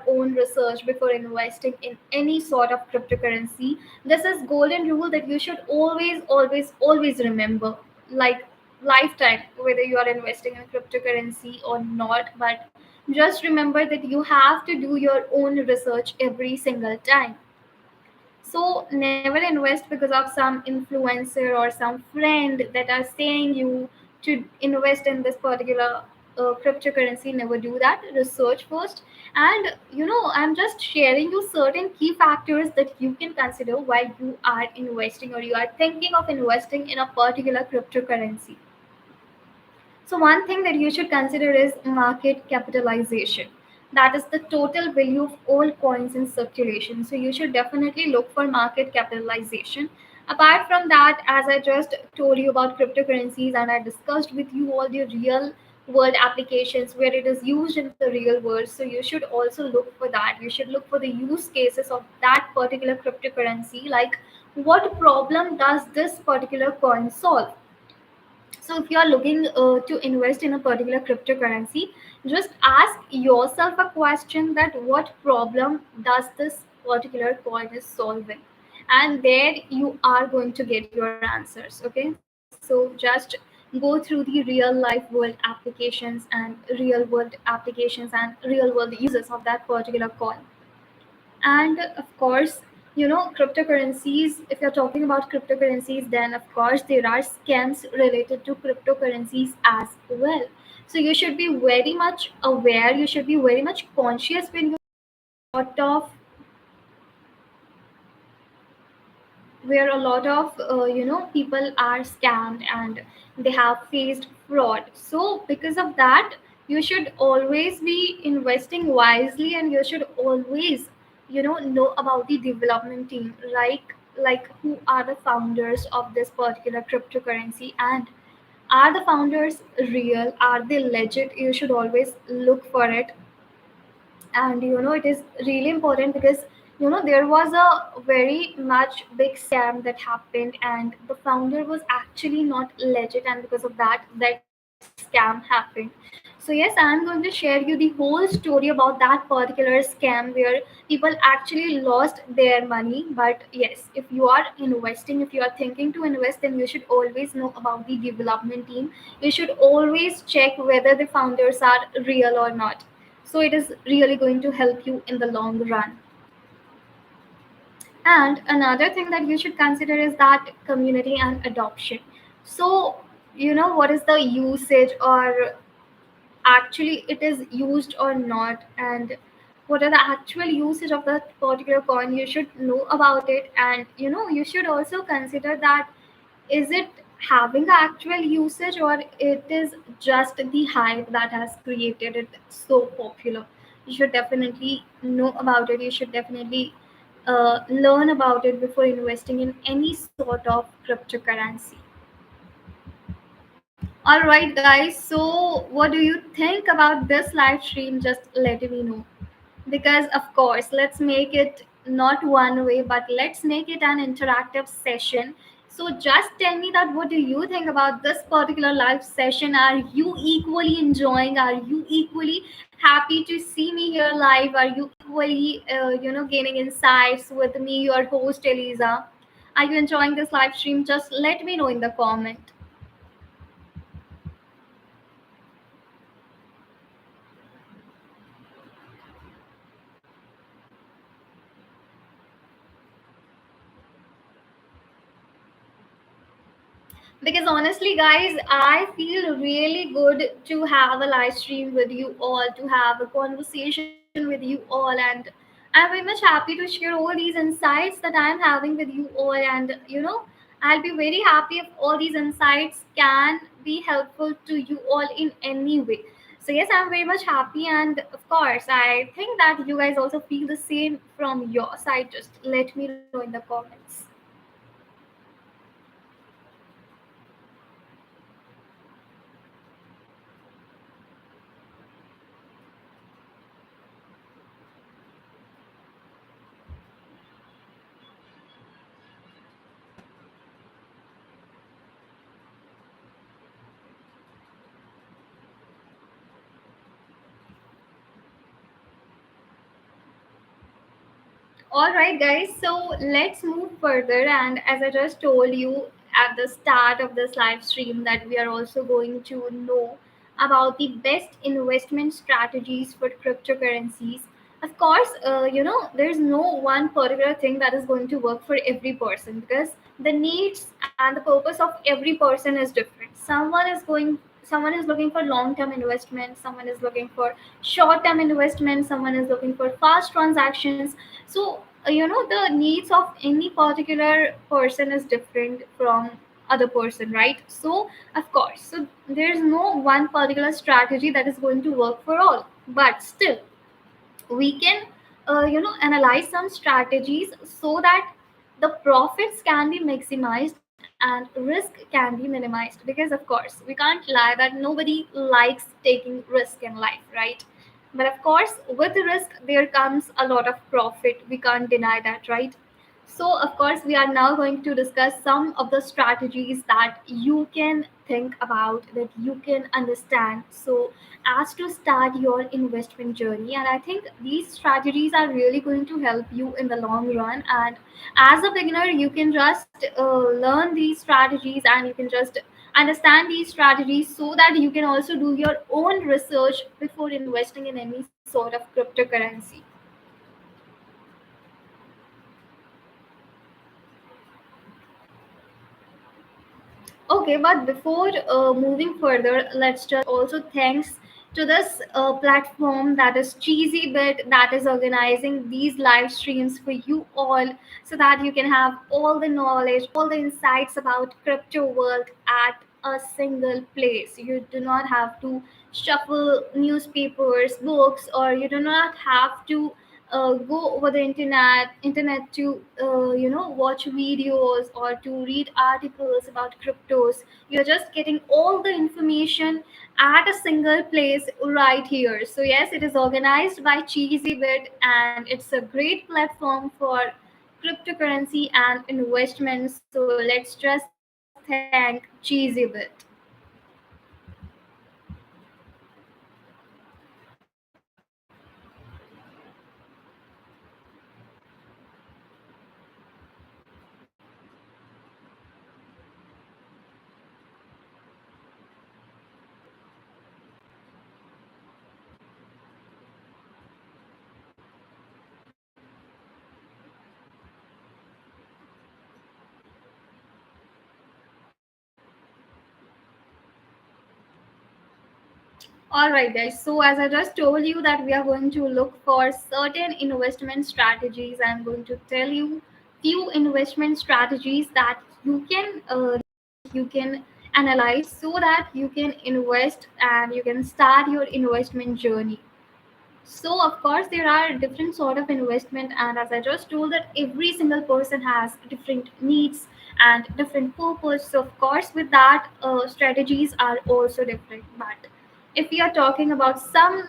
own research before investing in any sort of cryptocurrency. This is golden rule that you should always remember, like lifetime, whether you are investing in cryptocurrency or not. But just remember that you have to do your own research every single time. So never invest because of some influencer or some friend that are saying you to invest in this particular cryptocurrency. Never do that. Research first. And I'm just sharing you certain key factors that you can consider while you are investing or you are thinking of investing in a particular cryptocurrency. So, one thing that you should consider is market capitalization. That is the total value of all coins in circulation. So, you should definitely look for market capitalization. Apart from that, as I just told you about cryptocurrencies and I discussed with you all the real world applications where it is used in the real world. So, you should also look for that. You should look for the use cases of that particular cryptocurrency. Like, what problem does this particular coin solve? So, if you are looking to invest in a particular cryptocurrency, just ask yourself a question that what problem does this particular coin is solving, and there you are going to get your answers. Okay, so just go through the real life world applications and real world applications and real world uses of that particular coin. And of course, cryptocurrencies, if you're talking about cryptocurrencies, then of course there are scams related to cryptocurrencies as well. So you should be very much aware, you should be very much conscious when you lot of where a lot of people are scammed and they have faced fraud. So because of that, you should always be investing wisely, and you should always know about the development team, like who are the founders of this particular cryptocurrency, and are the founders real, are they legit? You should always look for it. And it is really important because there was a very much big scam that happened and the founder was actually not legit, and because of that, that scam happened. So yes, I'm going to share you the whole story about that particular scam where people actually lost their money. But yes, if you are investing, if you are thinking to invest, then you should always know about the development team. You should always check whether the founders are real or not. So it is really going to help you in the long run. And another thing that you should consider is that community and adoption. So what is the usage, or actually it is used or not, and what are the actual usage of that particular coin? You should know about it. And you should also consider that, is it having the actual usage, or it is just the hype that has created it so popular? You should definitely know about it. You should definitely learn about it before investing in any sort of cryptocurrency. All right, guys. So, what do you think about this live stream? Just let me know. Because, of course, let's make it not one way, but let's make it an interactive session. So, just tell me that what do you think about this particular live session? Are you equally enjoying? Are you equally happy to see me here live? Are you equally, gaining insights with me, your host, Eliza? Are you enjoying this live stream? Just let me know in the comment. Because honestly, guys, I feel really good to have a live stream with you all, to have a conversation with you all, and I'm very much happy to share all these insights that I'm having with you all. And I'll be very happy if all these insights can be helpful to you all in any way. So yes, I'm very much happy, and of course, I think that you guys also feel the same from your side. Just let me know in the comments. All right, guys. So let's move further. And as I just told you at the start of this live stream, that we are also going to know about the best investment strategies for cryptocurrencies. Of course, there's no one particular thing that is going to work for every person, because the needs and the purpose of every person is different. Someone is looking for long term investment, someone is looking for short term investment, someone is looking for fast transactions. So the needs of any particular person is different from other person, right? So of course, so there's no one particular strategy that is going to work for all, but still we can analyze some strategies so that the profits can be maximized and risk can be minimized, because of course we can't lie that nobody likes taking risk in life, right? But of course, with risk there comes a lot of profit, we can't deny that, right? So, of course, we are now going to discuss some of the strategies that you can think about, that you can understand. So, as to start your investment journey, and I think these strategies are really going to help you in the long run. And as a beginner, you can just learn these strategies, and you can just understand these strategies so that you can also do your own research before investing in any sort of cryptocurrency. Okay, but before moving further, let's just also thanks to this platform, that is Cheesy Bit, that is organizing these live streams for you all, so that you can have all the knowledge, all the insights about crypto world at a single place. You do not have to shuffle newspapers, books, or you do not have to go over the internet to watch videos or to read articles about cryptos. You're just getting all the information at a single place right here. So yes, it is organized by CheesyBit, and it's a great platform for cryptocurrency and investments. So let's just thank CheesyBit. All right, guys. So, as I just told you, that we are going to look for certain investment strategies. I'm going to tell you few investment strategies that you can analyze so that you can invest and you can start your investment journey. So, of course, there are different sort of investment, and as I just told, that every single person has different needs and different purpose. So, of course, with that, strategies are also different. But if we are talking about some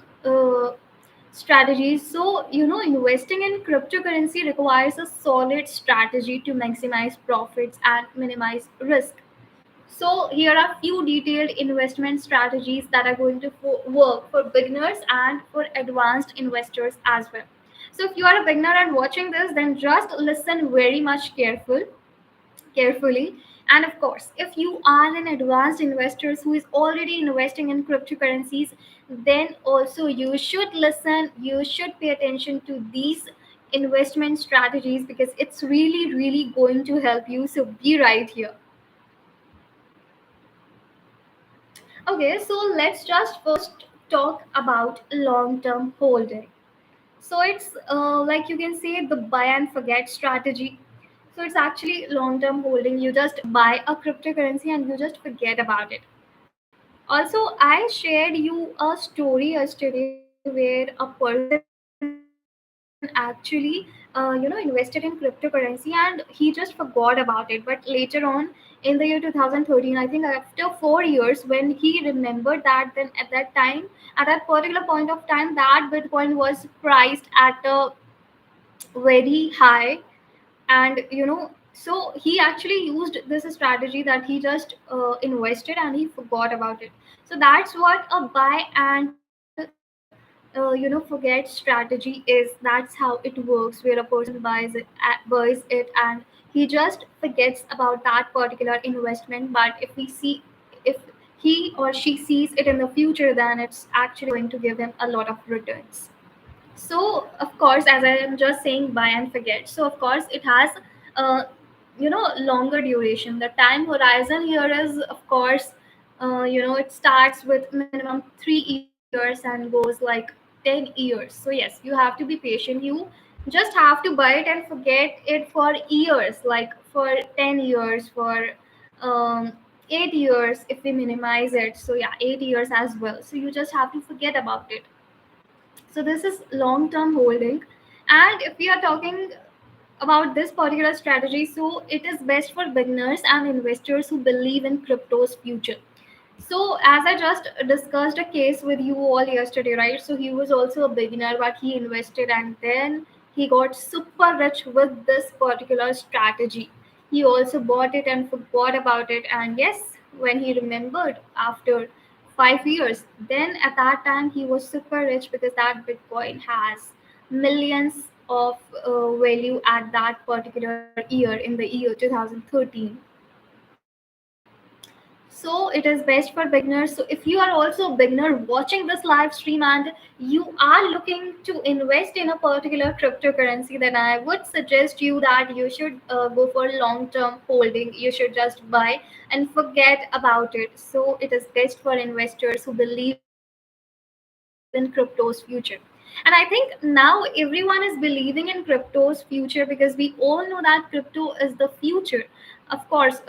strategies, so investing in cryptocurrency requires a solid strategy to maximize profits and minimize risk. So here are few detailed investment strategies that are going to work for beginners and for advanced investors as well. So if you are a beginner and watching this, then just listen very much carefully. And of course, if you are an advanced investor who is already investing in cryptocurrencies, then also you should listen, you should pay attention to these investment strategies, because it's really going to help you. So be right here. Okay, so let's just first talk about long term holding. So it's like you can say the buy and forget strategy. So it's actually long term holding. You just buy a cryptocurrency and you just forget about it. Also, I shared you a story yesterday where a person actually, invested in cryptocurrency and he just forgot about it. But later on, in the year 2013, I think after 4 years, when he remembered that, then at that time, at that particular point of time, that Bitcoin was priced at a very high. And so he actually used this strategy that he just invested and he forgot about it. So that's what a buy and forget strategy is. That's how it works, where a person buys it and he just forgets about that particular investment. But if he or she sees it in the future, then it's actually going to give him a lot of returns. So of course, as I am just saying, buy and forget, so of course it has uh, longer duration. The time horizon here is, of course, it starts with minimum 3 years and goes like 10 years. So yes, you have to be patient. You just have to buy it and forget it for years, like for 10 years, for um, 8 years if we minimize it. So yeah, 8 years as well. So you just have to forget about it. So this is long term holding. And if we are talking about this particular strategy, so it is best for beginners and investors who believe in crypto's future. So, as I just discussed a case with you all yesterday, right? So, he was also a beginner, but he invested and then he got super rich with this particular strategy. He also bought it and forgot about it. And yes, when he remembered after 5 years, then at that time he was super rich because that Bitcoin has millions of value at that particular year, in the year 2013. So it is best for beginners. So if you are also a beginner watching this live stream and you are looking to invest in a particular cryptocurrency, then I would suggest you that you should go for long term holding. You should just buy and forget about it. So it is best for investors who believe in crypto's future. And I think now everyone is believing in crypto's future because we all know that crypto is the future. Of course,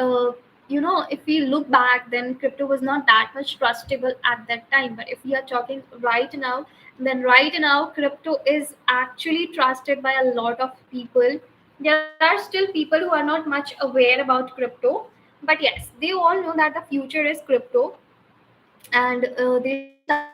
if we look back, then crypto was not that much trustable at that time. But if we are talking right now, then right now crypto is actually trusted by a lot of people. There are still people who are not much aware about crypto, but yes, they all know that the future is crypto. And they should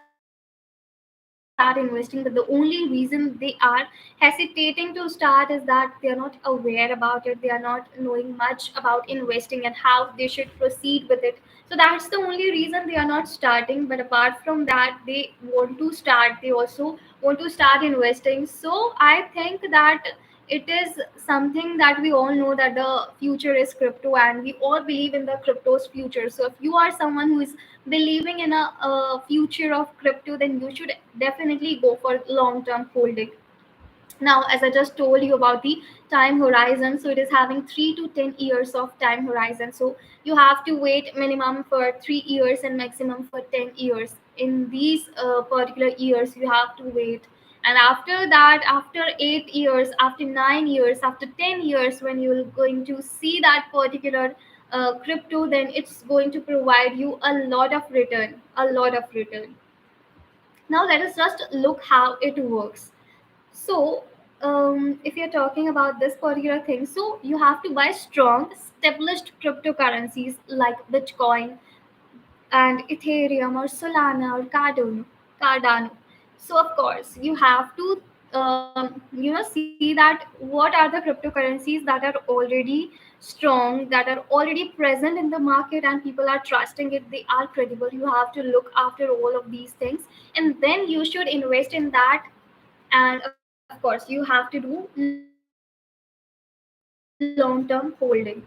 start investing. But the only reason they are hesitating to start is that they are not aware about it. They are not knowing much about investing and how they should proceed with it. So that's the only reason they are not starting. But apart from that, they want to start. They also want to start investing. So I think that it is something that we all know, that the future is crypto and we all believe in the crypto's future. So if you are someone who is believing in a future of crypto, then you should definitely go for long term holding. Now, as I just told you about the time horizon, so it is having 3 to 10 years of time horizon. So you have to wait minimum for 3 years and maximum for 10 years. In these particular years, you have to wait. And after that, after 8 years, after 9 years, after 10 years, when you're going to see that particular crypto, then it's going to provide you a lot of return, a lot of return. Now let us just look how it works. So, if you're talking about this particular thing, so you have to buy strong, established cryptocurrencies like Bitcoin and Ethereum or Solana or Cardano. So, of course, you have to see that what are the cryptocurrencies that are already strong, that are already present in the market, and people are trusting it. They are credible. You have to look after all of these things, and then you should invest in that. And of course, you have to do long term holding.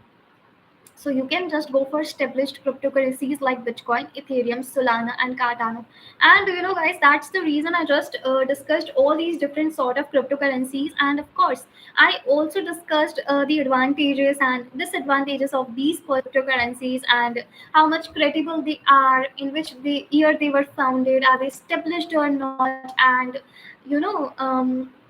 So you can just go for established cryptocurrencies like Bitcoin, Ethereum, Solana, and Cardano. And guys, that's the reason I just discussed all these different sort of cryptocurrencies. And of course, I also discussed the advantages and disadvantages of these cryptocurrencies and how much credible they are, in which the year they were founded, are they established or not, and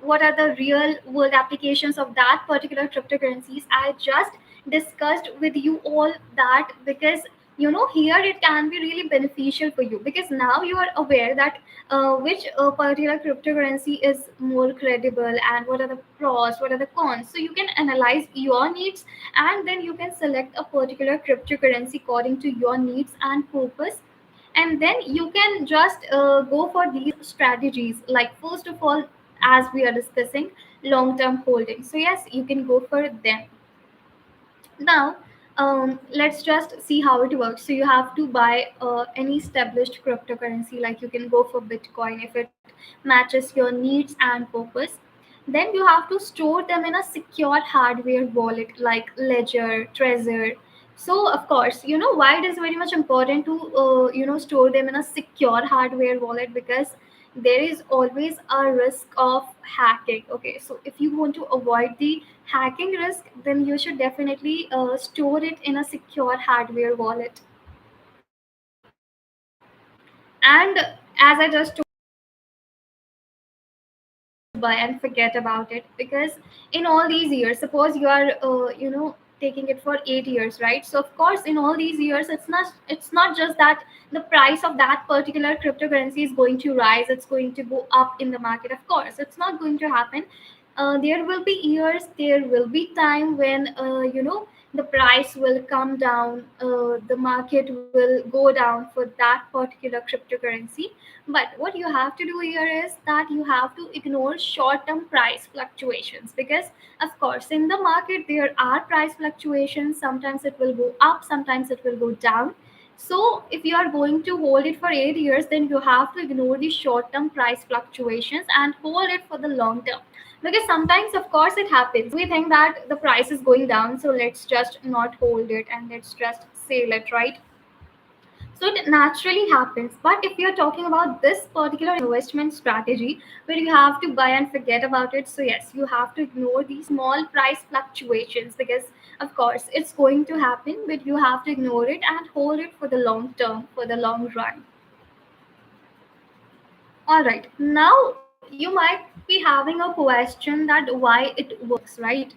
what are the real world applications of that particular cryptocurrencies. I just discussed with you all that because here it can be really beneficial for you, because now you are aware that which particular cryptocurrency is more credible, and what are the pros, what are the cons. So you can analyze your needs, and then you can select a particular cryptocurrency according to your needs and purpose. And then you can just go for these strategies, like first of all, as we are discussing, long term holding. So yes, you can go for them. Now, let's just see how it works. So you have to buy any established cryptocurrency, like you can go for Bitcoin if it matches your needs and purpose. Then you have to store them in a secure hardware wallet like Ledger, Trezor. So of course, why it is very much important to store them in a secure hardware wallet, because there is always a risk of hacking. Okay, so if you want to avoid the hacking risk, then you should definitely store it in a secure hardware wallet. And as I just told you, buy and forget about it, because in all these years, suppose you are taking it for 8 years, right? So of course in all these years, it's not just that the price of that particular cryptocurrency is going to rise, it's going to go up in the market. Of course it's not going to happen. There will be years, there will be time when the price will come down, the market will go down for that particular cryptocurrency. But what you have to do here is that you have to ignore short term price fluctuations, because of course in the market there are price fluctuations. Sometimes it will go up, sometimes it will go down. So if you are going to hold it for 8 years, then you have to ignore the short term price fluctuations and hold it for the long term. Because sometimes of course it happens, we think that the price is going down, so let's just not hold it and let's just sell it, right? So it naturally happens. But if you're talking about this particular investment strategy where you have to buy and forget about it, so yes, you have to ignore these small price fluctuations, because of course it's going to happen, but you have to ignore it and hold it for the long term, for the long run. All right. Now you might be having a question that why it works, right?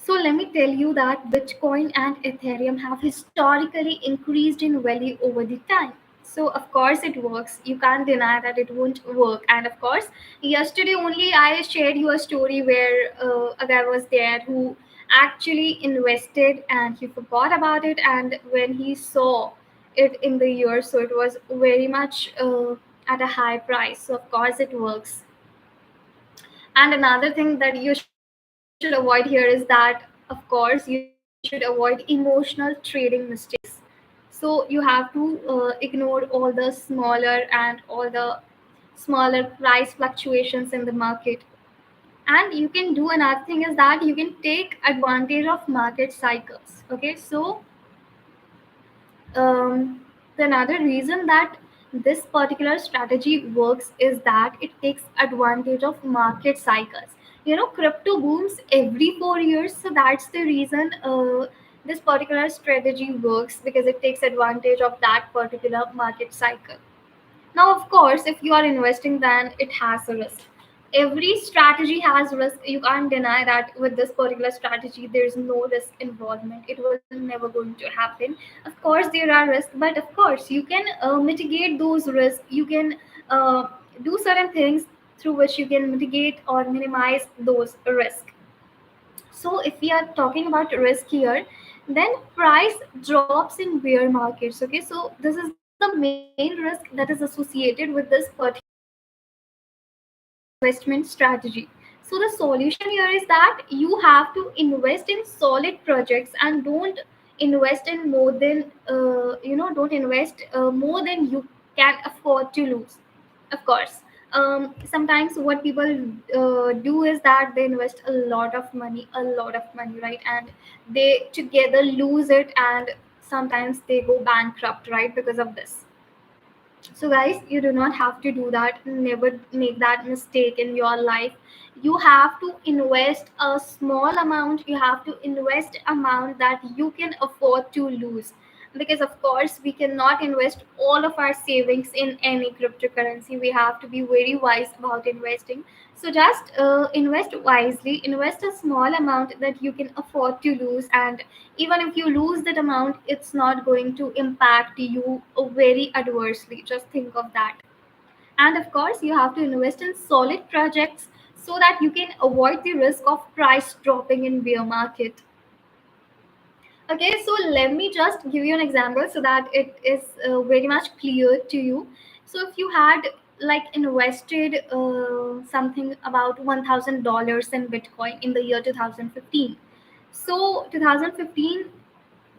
So let me tell you that Bitcoin and Ethereum have historically increased in value over the time. So of course it works. You can't deny that it won't work. And of course, yesterday only I shared you a story where a guy was there who actually invested and he forgot about it. And when he saw it in the year, so it was very much at a high price. So of course it works. And another thing that you should avoid here is that, of course, you should avoid emotional trading mistakes. So you have to ignore all the smaller and all the smaller price fluctuations in the market. And you can do another thing is that you can take advantage of market cycles. Okay, so the another reason that this particular strategy works is that it takes advantage of market cycles. Crypto booms every 4 years, so that's the reason this particular strategy works, because it takes advantage of that particular market cycle. Now, of course, if you are investing, then it has a risk. Every strategy has risk. You can't deny that with this particular strategy, there is no risk involvement. It will never going to happen. Of course, there are risks, but of course, you can mitigate those risks. You can do certain things through which you can mitigate or minimize those risks. So if we are talking about risk here, then price drops in bear markets. Okay, so this is the main risk that is associated with this particular investment strategy. So the solution here is that you have to invest in solid projects and don't invest in more than don't invest more than you can afford to lose. Of course, sometimes what people do is that they invest a lot of money, right? And they together lose it, and sometimes they go bankrupt, right, because of this. So guys, you do not have to do that. Never make that mistake in your life. You have to invest a small amount. You have to invest amount that you can afford to lose. because of course we cannot invest all of our savings in any cryptocurrency. We have to be very wise about investing. So just invest wisely, invest a small amount that you can afford to lose, and even if you lose that amount, it's not going to impact you very adversely. Just think of that. And of course you have to invest in solid projects so that you can avoid the risk of price dropping in bear market. Okay, so let me just give you an example so that it is very much clear to you. So if you had like invested something about $1,000 in Bitcoin in the year 2015. So 2015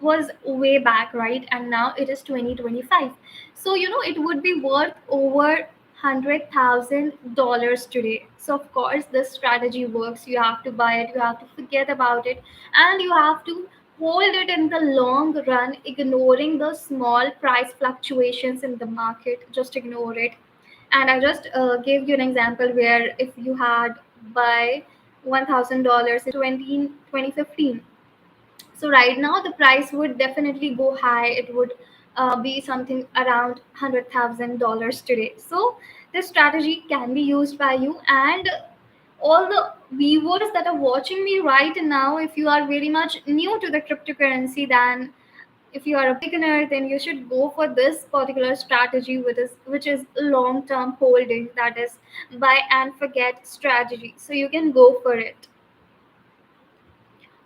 was way back, right? And now it is 2025. So it would be worth over $100,000 today. So of course this strategy works. You have to buy it, you have to forget about it, and you have to hold it in the long run, ignoring the small price fluctuations in the market. Just ignore it. And I just gave you an example where if you had buy $1,000 in 2015, so right now the price would definitely go high. It would be something around $100,000 today. So this strategy can be used by you, and all the viewers that are watching me right now, if you are very much new to the cryptocurrency, then if you are a beginner, then you should go for this particular strategy, which is long term holding, that is buy and forget strategy. So you can go for it.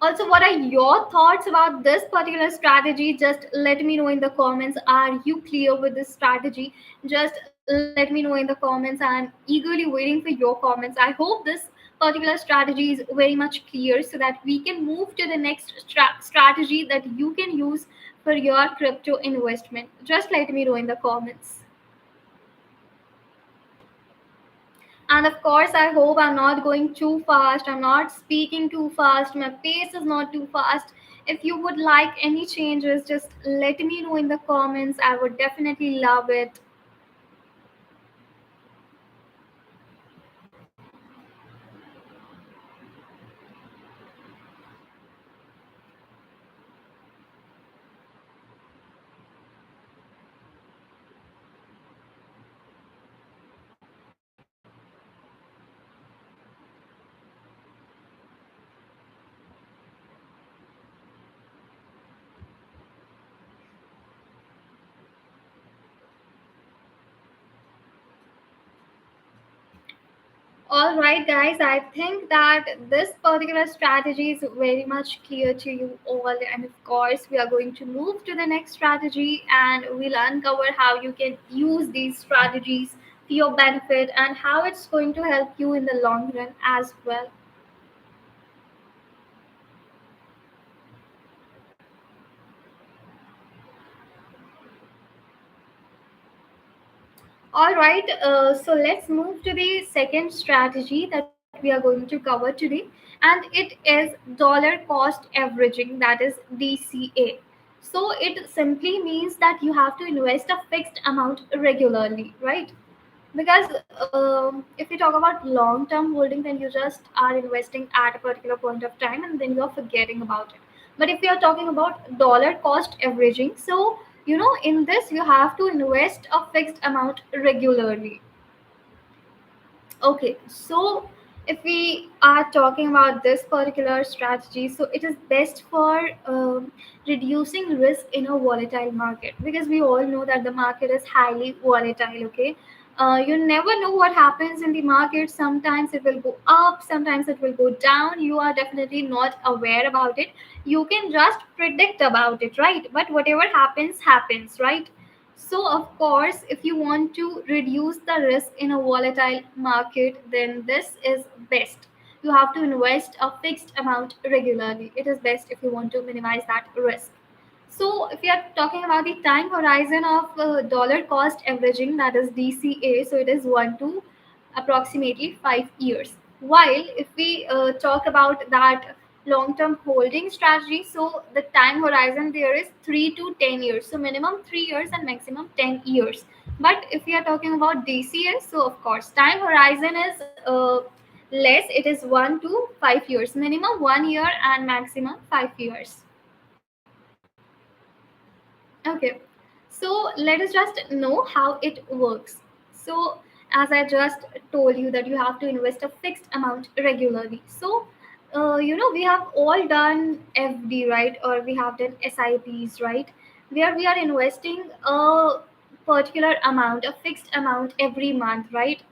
Also, what are your thoughts about this particular strategy? Just let me know in the comments. Are you clear with this strategy? Just let me know in the comments. I'm eagerly waiting for your comments. I hope this particular strategy is very much clear so that we can move to the next strategy that you can use for your crypto investment. Just let me know in the comments. And of course, I hope I'm not going too fast. I'm not speaking too fast. My pace is not too fast. If you would like any changes, just let me know in the comments. I would definitely love it. All right, guys, I think that this particular strategy is very much clear to you all. And of course, we are going to move to the next strategy, and we'll uncover how you can use these strategies to your benefit and how it's going to help you in the long run as well. All right, so let's move to the second strategy that we are going to cover today, and it is dollar cost averaging, that is DCA. So it simply means that you have to invest a fixed amount regularly, right? Because if you talk about long term holding, then you just are investing at a particular point of time and then you're forgetting about it. But if you're talking about dollar cost averaging, so in this you have to invest a fixed amount regularly. Okay, so if we are talking about this particular strategy, so it is best for reducing risk in a volatile market, because we all know that the market is highly volatile. Okay, you never know what happens in the market. Sometimes it will go up, sometimes it will go down. You are definitely not aware about it. You can just predict about it, right? But whatever happens, happens, right? So, of course, if you want to reduce the risk in a volatile market, then this is best. You have to invest a fixed amount regularly. It is best if you want to minimize that risk. So, if you are talking about the time horizon of dollar cost averaging, that is DCA, so it is 1 to approximately 5 years. While if we talk about that long term holding strategy, so the time horizon there is 3 to 10 years. So, minimum 3 years and maximum 10 years. But if we are talking about DCA, so of course, time horizon is less, it is 1 to 5 years, minimum 1 year and maximum 5 years. Okay, so let us just know how it works. So, as I just told you, that you have to invest a fixed amount regularly. So, we have all done FD, right? Or we have done SIPs, right? Where we are investing a particular amount, a fixed amount every month, right?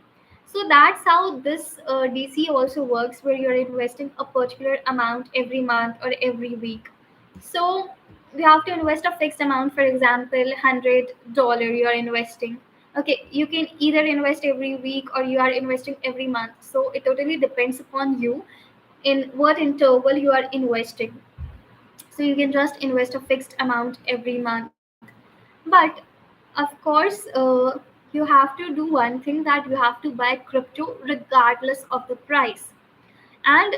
So that's how this DC also works, where you're investing a particular amount every month or every week. So we have to invest a fixed amount. For example, $100 you are investing. Okay, you can either invest every week or you are investing every month. So it totally depends upon you in what interval you are investing. So you can just invest a fixed amount every month. But of course, you have to do one thing, that you have to buy crypto regardless of the price. And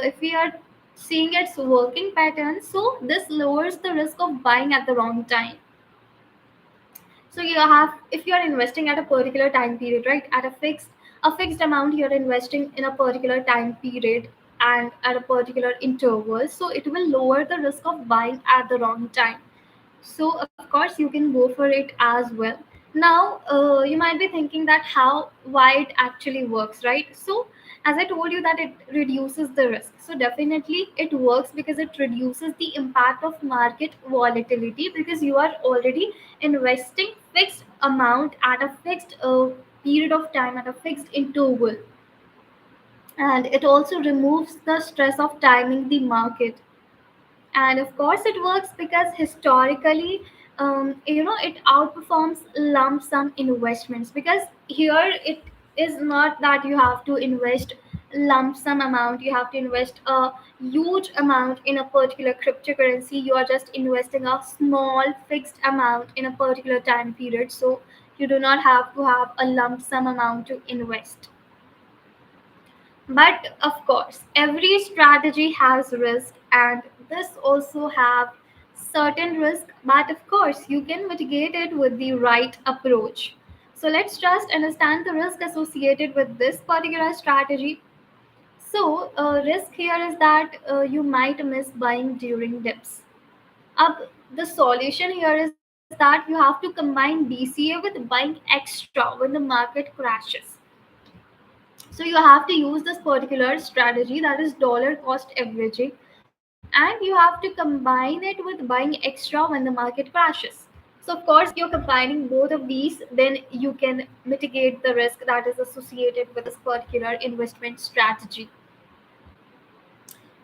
if we are seeing its working pattern, so this lowers the risk of buying at the wrong time. So you have, if you are investing at a particular time period, right, at a fixed amount you're investing in a particular time period and at a particular interval, so it will lower the risk of buying at the wrong time. So of course you can go for it as well. Now you might be thinking that how, why it actually works, right? So as I told you that it reduces the risk, so definitely it works because it reduces the impact of market volatility, because you are already investing fixed amount at a fixed period of time, at a fixed interval. And it also removes the stress of timing the market. And of course it works because historically, it outperforms lump sum investments, because here it is not that you have to invest lump sum amount, you have to invest a huge amount in a particular cryptocurrency. You are just investing a small fixed amount in a particular time period, so you do not have to have a lump sum amount to invest. But of course every strategy has risk, and this also have certain risk, but of course you can mitigate it with the right approach. So let's just understand the risk associated with this particular strategy. So risk here is that you might miss buying during dips. The solution here is that you have to combine DCA with buying extra when the market crashes. So you have to use this particular strategy, that is dollar cost averaging, and you have to combine it with buying extra when the market crashes. So of course, if you're combining both of these, then you can mitigate the risk that is associated with this particular investment strategy.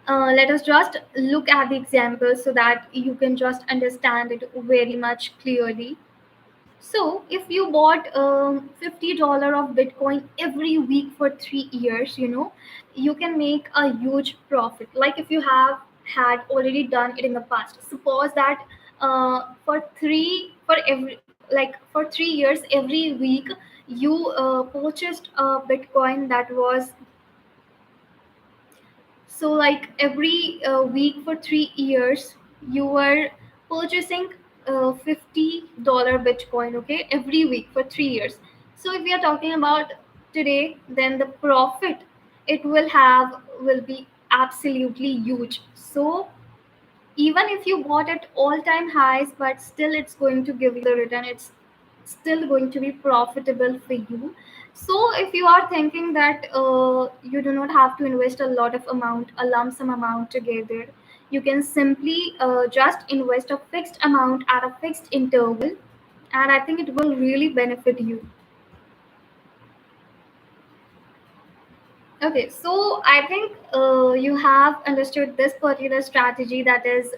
Let us just look at the examples so that you can just understand it very much clearly. So, if you bought $50 of Bitcoin every week for 3 years, you can make a huge profit. Like if you have had already done it in the past. Suppose that for 3 years every week you purchased a Bitcoin that was, so, like every week for 3 years, you were purchasing $50 Bitcoin, okay, every week for 3 years. So, if we are talking about today, then the profit it will be absolutely huge. So, even if you bought at all time highs, but still it's going to give you the return, it's still going to be profitable for you. So if you are thinking that you do not have to invest a lot of amount, a lump sum amount together, you can simply just invest a fixed amount at a fixed interval, and I think it will really benefit you. Okay, so I think you have understood this particular strategy, that is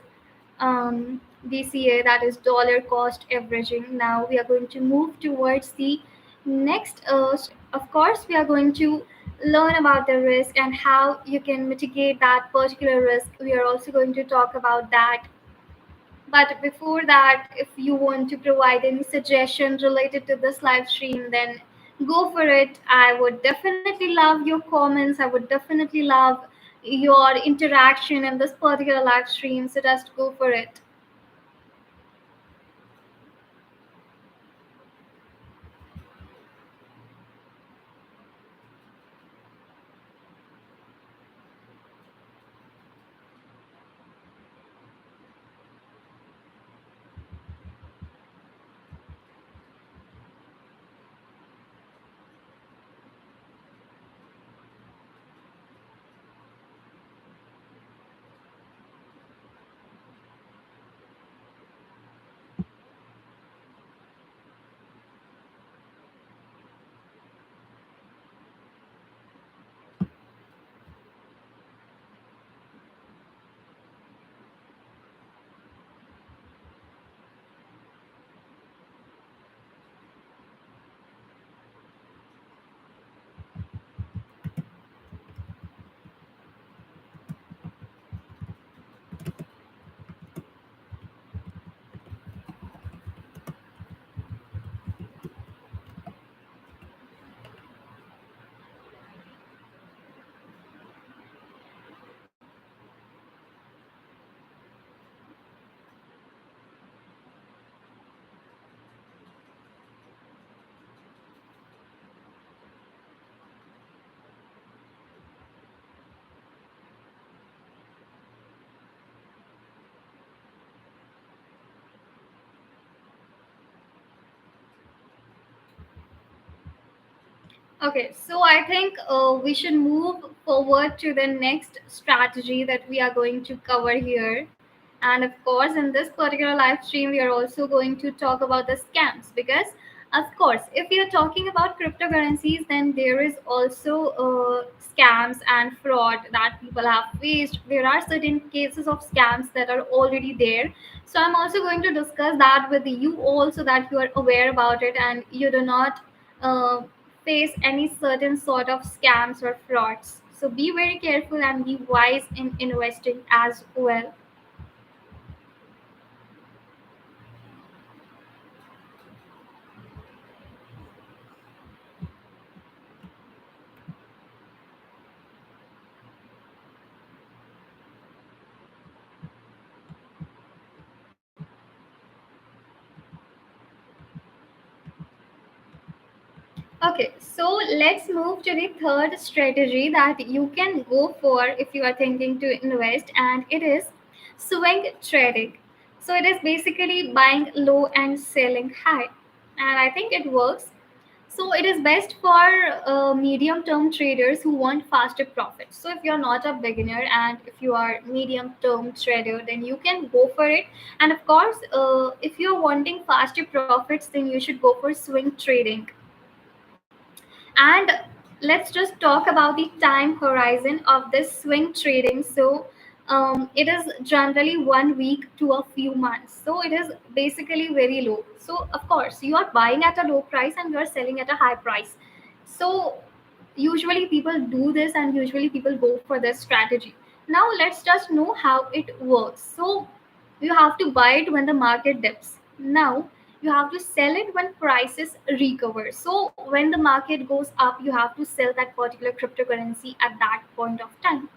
DCA, that is dollar cost averaging. Now we are going to move towards the next. Of course, we are going to learn about the risk and how you can mitigate that particular risk. We are also going to talk about that. But before that, if you want to provide any suggestion related to this live stream, then go for it. I would definitely love your comments. I would definitely love your interaction in this particular live stream. So just go for it. Okay, so I think we should move forward to the next strategy that we are going to cover here. And of course, in this particular live stream, we are also going to talk about the scams because, of course, if we are talking about cryptocurrencies, then there is also scams and fraud that people have faced. There are certain cases of scams that are already there. So I'm also going to discuss that with you all so that you are aware about it and you do not uh, face any certain sort of scams or frauds. So be very careful and be wise in investing as well. Okay, so let's move to the third strategy that you can go for if you are thinking to invest, and it is swing trading. So it is basically buying low and selling high, and I think it works. So it is best for medium-term traders who want faster profits. So if you're not a beginner and if you are medium-term trader, then you can go for it. And of course, if you're wanting faster profits, then you should go for swing trading. And let's just talk about the time horizon of this swing trading. So it is generally 1 week to a few months. So it is basically very low. So of course, you are buying at a low price and you are selling at a high price. So usually people do this and usually people go for this strategy. Now let's just know how it works. So you have to buy it when the market dips. Now you have to sell it when prices recover. So when the market goes up, you have to sell that particular cryptocurrency at that point of time.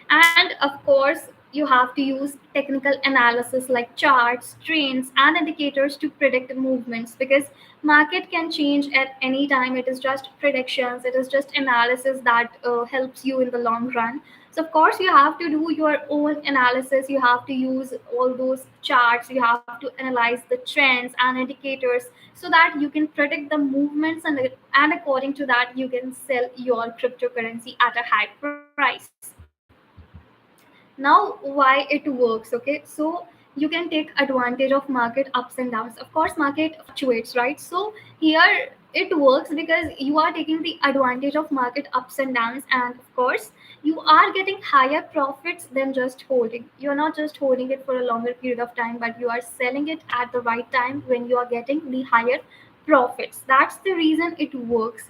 And of course, you have to use technical analysis like charts, trends, and indicators to predict movements because market can change at any time. It is just predictions, it is just analysis that helps you in the long run. So of course you have to do your own analysis, you have to use all those charts, you have to analyze the trends and indicators so that you can predict the movements, and according to that you can sell your cryptocurrency at a high price. Now why it works, okay? So you can take advantage of market ups and downs. Of course market fluctuates, right? So here it works because you are taking the advantage of market ups and downs, and of course you are getting higher profits than just holding. You're not just holding it for a longer period of time, but you are selling it at the right time when you are getting the higher profits. That's the reason it works.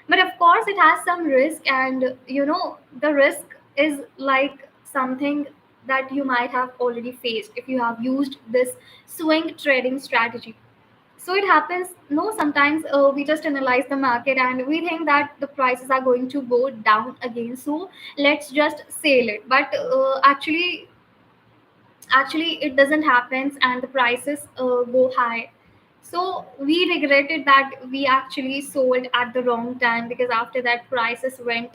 But of course it has some risk, and the risk is like something that you might have already faced if you have used this swing trading strategy. So it happens, no, sometimes we just analyze the market and we think that the prices are going to go down again, so let's just sell it. But actually it doesn't happen and the prices go high. So we regretted that we actually sold at the wrong time because after that prices went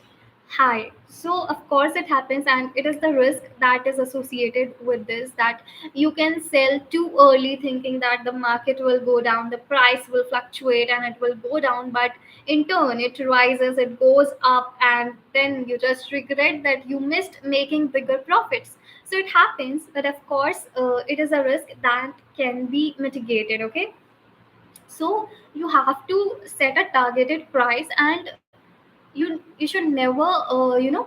high. So of course it happens, and it is the risk that is associated with this, that you can sell too early thinking that the market will go down, the price will fluctuate and it will go down, but in turn it rises, it goes up, and then you just regret that you missed making bigger profits. So it happens, but of course it is a risk that can be mitigated, okay? So you have to set a targeted price, and you should never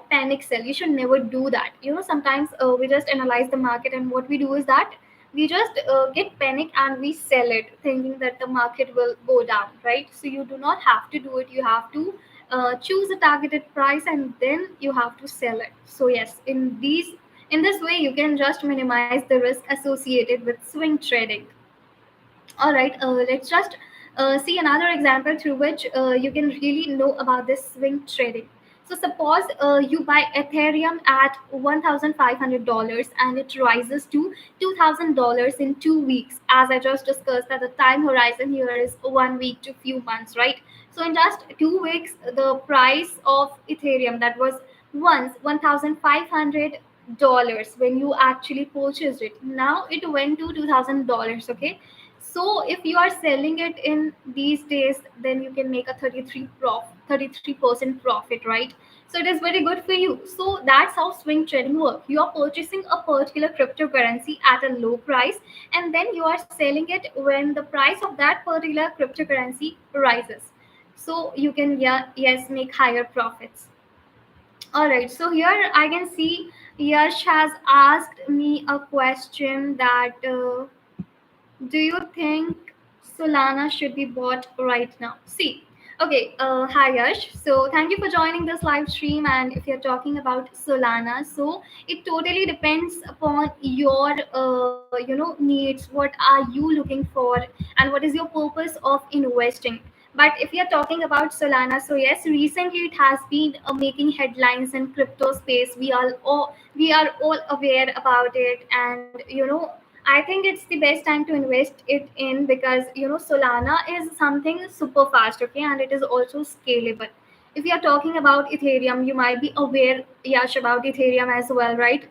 panic sell. You should never do that. Sometimes we just analyze the market, and what we do is that we just get panic and we sell it thinking that the market will go down, right? So you do not have to do it. You have to choose a targeted price and then you have to sell it. So yes, in this way you can just minimize the risk associated with swing trading. All right, let's just see another example through which you can really know about this swing trading. So suppose you buy Ethereum at $1,500 and it rises to $2,000 in 2 weeks. As I just discussed, that the time horizon here is 1 week to few months, right? So in just 2 weeks, the price of Ethereum that was once $1,500 when you actually purchased it, now it went to $2,000. Okay, so if you are selling it in these days, then you can make a 33% profit, right? So it is very good for you. So that's how swing trading work. You are purchasing a particular cryptocurrency at a low price, and then you are selling it when the price of that particular cryptocurrency rises. So you can, yeah, yes, make higher profits. All right, so here I can see Yash has asked me a question that do you think Solana should be bought right now? See, okay, hi Yash. So thank you for joining this live stream. And if you're talking about Solana, so it totally depends upon your, needs. What are you looking for, and what is your purpose of investing? But if you're talking about Solana, so yes, recently it has been making headlines in crypto space. We are all aware about it, and I think it's the best time to invest it in, because Solana is something super fast, okay, and it is also scalable. If you are talking about Ethereum, you might be aware, Yash, about Ethereum as well, right?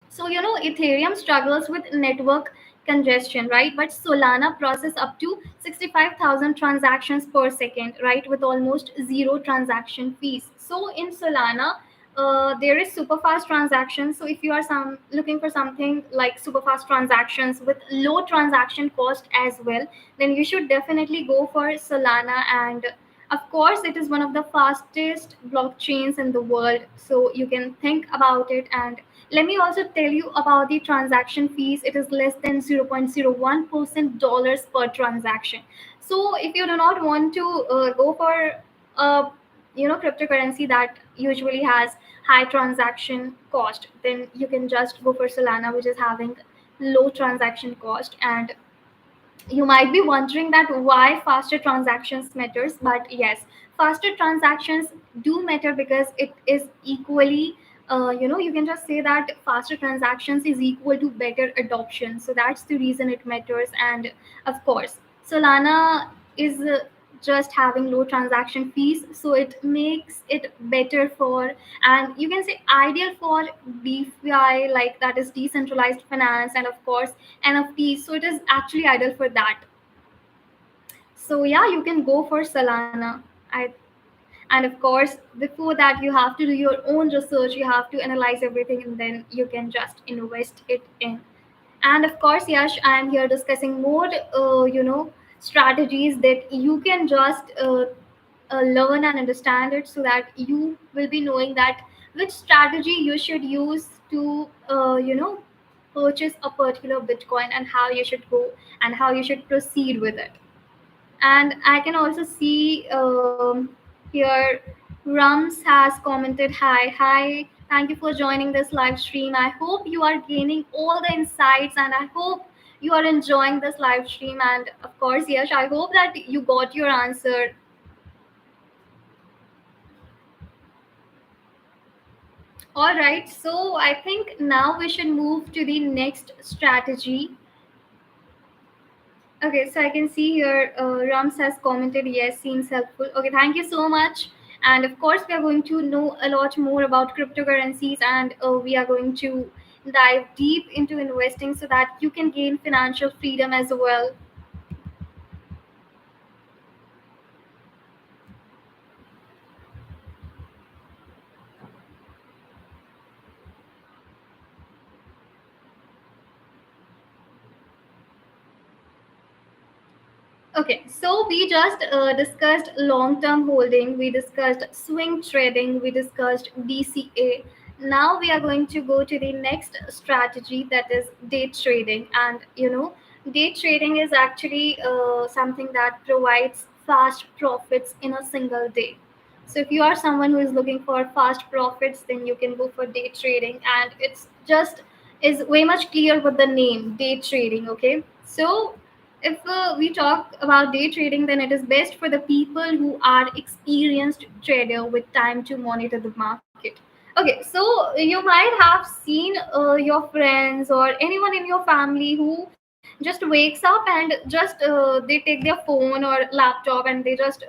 So Ethereum struggles with network congestion, right? But Solana process up to 65,000 transactions per second, right, with almost zero transaction fees. So in Solana, there is super fast transactions. So if you are some looking for something like super fast transactions with low transaction cost as well, then you should definitely go for Solana. And of course, it is one of the fastest blockchains in the world. So you can think about it. And let me also tell you about the transaction fees. It is less than 0.01% dollars per transaction. So if you do not want to go for a cryptocurrency that usually has high transaction cost, then you can just go for Solana, which is having low transaction cost. And you might be wondering that why faster transactions matters, but yes, faster transactions do matter because it is equally, you can just say that faster transactions is equal to better adoption. So that's the reason it matters. And of course, Solana is just having low transaction fees, so it makes it better for, and you can say ideal for DeFi, like that is decentralized finance, and of course NFTs. So it is actually ideal for that. So yeah, you can go for Solana. I And of course, before that, you have to do your own research. You have to analyze everything, and then you can just invest it in. And of course, Yash, I am here discussing more, strategies that you can just learn and understand it, so that you will be knowing that which strategy you should use to, purchase a particular Bitcoin, and how you should go and how you should proceed with it. And I can also see here Rams has commented, hi, thank you for joining this live stream. I hope you are gaining all the insights, and I hope you are enjoying this live stream. And of course, yes, I hope that you got your answer. All right, so I think now we should move to the next strategy. Okay, so I can see here Rams has commented, yes, seems helpful. Okay, thank you so much. And of course, we are going to know a lot more about cryptocurrencies, and we are going to dive deep into investing so that you can gain financial freedom as well. Okay, so we just discussed long term holding, we discussed swing trading, we discussed DCA. Now we are going to go to the next strategy, that is day trading. And day trading is actually something that provides fast profits in a single day. So if you are someone who is looking for fast profits, then you can go for day trading. And it's just is way much clear with the name day trading, okay? So if we talk about day trading, then it is best for the people who are experienced trader with time to monitor the market. Okay, so you might have seen your friends or anyone in your family who just wakes up and just they take their phone or laptop, and they just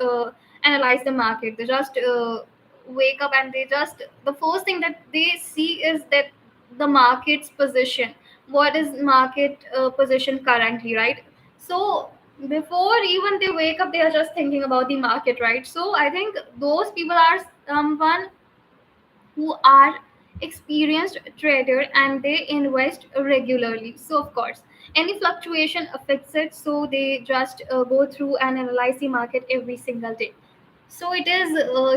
analyze the market. They just wake up, and they just, the first thing that they see is that the market's position, what is market position currently, right? So before even they wake up, they are just thinking about the market, right? So I think those people are someone who are experienced trader and they invest regularly. So of course any fluctuation affects it, so they just go through and analyze the market every single day. So it is,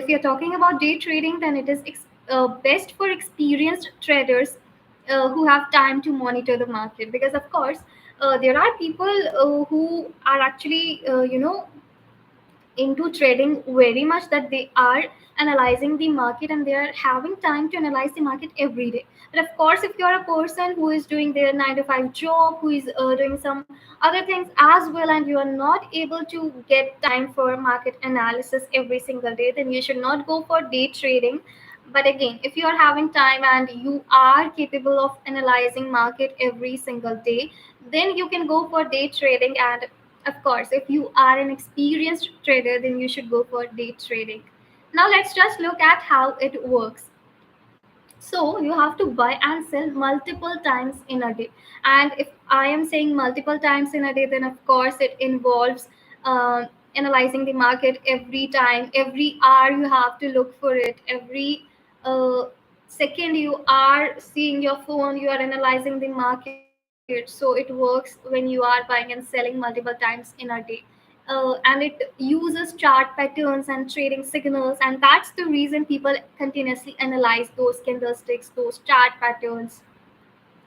if you're talking about day trading, then it is best for experienced traders who have time to monitor the market, because of course there are people who are actually into trading very much, that they are analyzing the market and they are having time to analyze the market every day. But of course if you are a person who is doing their 9 to 5 job, who is doing some other things as well, and you are not able to get time for market analysis every single day, then you should not go for day trading. But again, if you are having time and you are capable of analyzing market every single day, then you can go for day trading. And of course, if you are an experienced trader, then you should go for day trading. Now, let's just look at how it works. So, you have to buy and sell multiple times in a day. And if I am saying multiple times in a day, then of course it involves analyzing the market every time, every hour you have to look for it, every uh, second you are seeing your phone, you are analyzing the market. So it works when you are buying and selling multiple times in a day. And it uses chart patterns and trading signals, and that's the reason people continuously analyze those candlesticks, those chart patterns.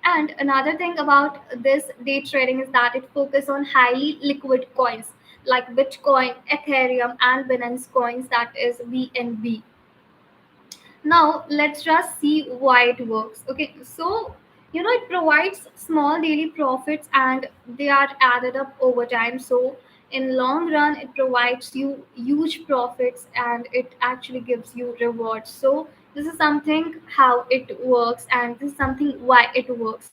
And another thing about this day trading is that it focuses on highly liquid coins like Bitcoin, Ethereum, and Binance coins, that is BNB. Now let's just see why it works. Okay, so it provides small daily profits and they are added up over time. So in long run it provides you huge profits and it actually gives you rewards. So this is something how it works, and this is something why it works.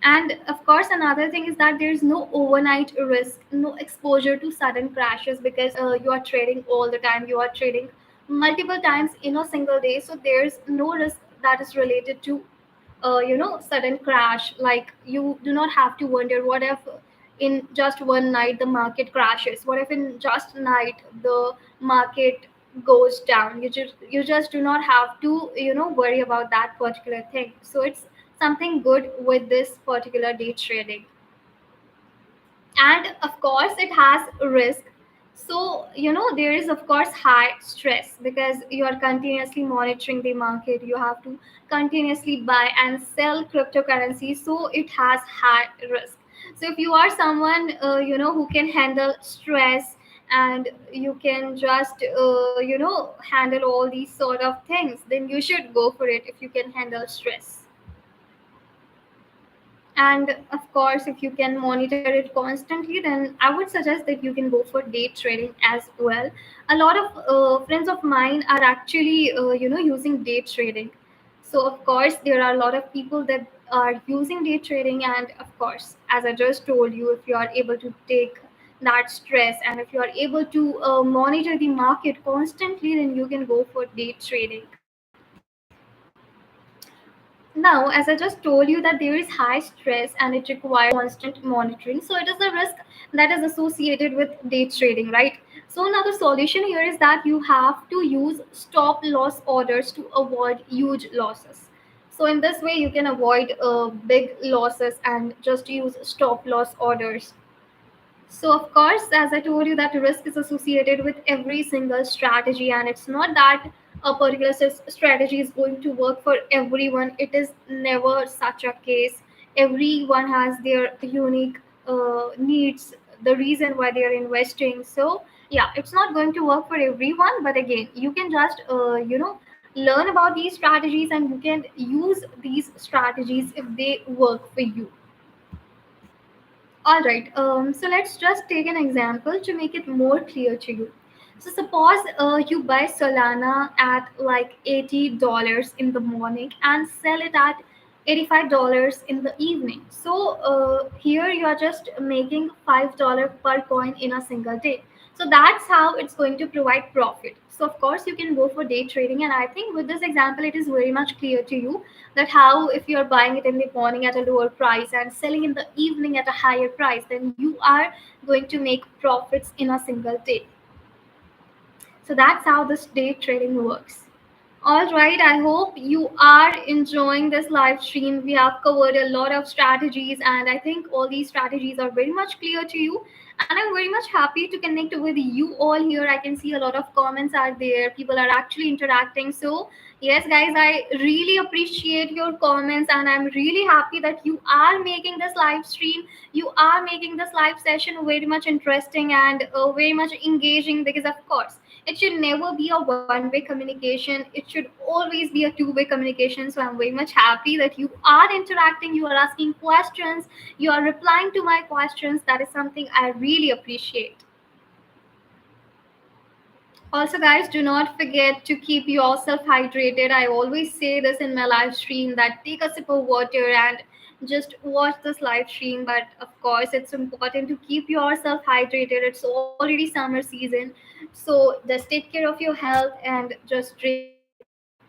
And of course another thing is that there is no overnight risk, no exposure to sudden crashes, because you are trading all the time, you are trading multiple times in a single day, so there's no risk that is related to sudden crash. Like you do not have to wonder what if in just one night the market crashes, what if in just night the market goes down. You just do not have to worry about that particular thing. So it's something good with this particular day trading. And of course it has risk. So there is of course high stress, because you are continuously monitoring the market, you have to continuously buy and sell cryptocurrency, so it has high risk. So if you are someone who can handle stress, and you can just handle all these sort of things, then you should go for it if you can handle stress. And of course if you can monitor it constantly, then I would suggest that you can go for day trading as well. A lot of friends of mine are actually using day trading. So of course there are a lot of people that are using day trading, and of course as I just told you, if you are able to take that stress and if you are able to monitor the market constantly, then you can go for day trading. Now, as I just told you that there is high stress and it requires constant monitoring, so it is a risk that is associated with day trading, right? So now the solution here is that you have to use stop loss orders to avoid huge losses. So in this way, you can avoid big losses and just use stop loss orders. So, of course, as I told you, that risk is associated with every single strategy, and it's not that a particular strategy is going to work for everyone. It is never such a case. Everyone has their unique needs, the reason why they are investing. So, yeah, it's not going to work for everyone, but again, you can just, learn about these strategies and you can use these strategies if they work for you. All right. So let's just take an example to make it more clear to you. So suppose you buy Solana at like $80 in the morning and sell it at $85 in the evening. So here you are just making $5 per coin in a single day. So that's how it's going to provide profit. So of course you can go for day trading, and I think with this example it is very much clear to you that how if you're buying it in the morning at a lower price and selling in the evening at a higher price, then you are going to make profits in a single day. So that's how this day trading works. All right, I hope you are enjoying this live stream. We have covered a lot of strategies, and I think all these strategies are very much clear to you. And I'm very much happy to connect with you all here. I can see a lot of comments are there, people are actually interacting. So, yes, guys, I really appreciate your comments, and I'm really happy that you are making this live stream. You are making this live session very much interesting and very much engaging, because, of course, it should never be a one-way communication. It should always be a two-way communication. So I'm very much happy that you are interacting, you are asking questions, you are replying to my questions. That is something I really appreciate. Also, guys, do not forget to keep yourself hydrated. I always say this in my live stream that take a sip of water and just watch this live stream. But of course, it's important to keep yourself hydrated. It's already summer season. So just take care of your health and just drink enough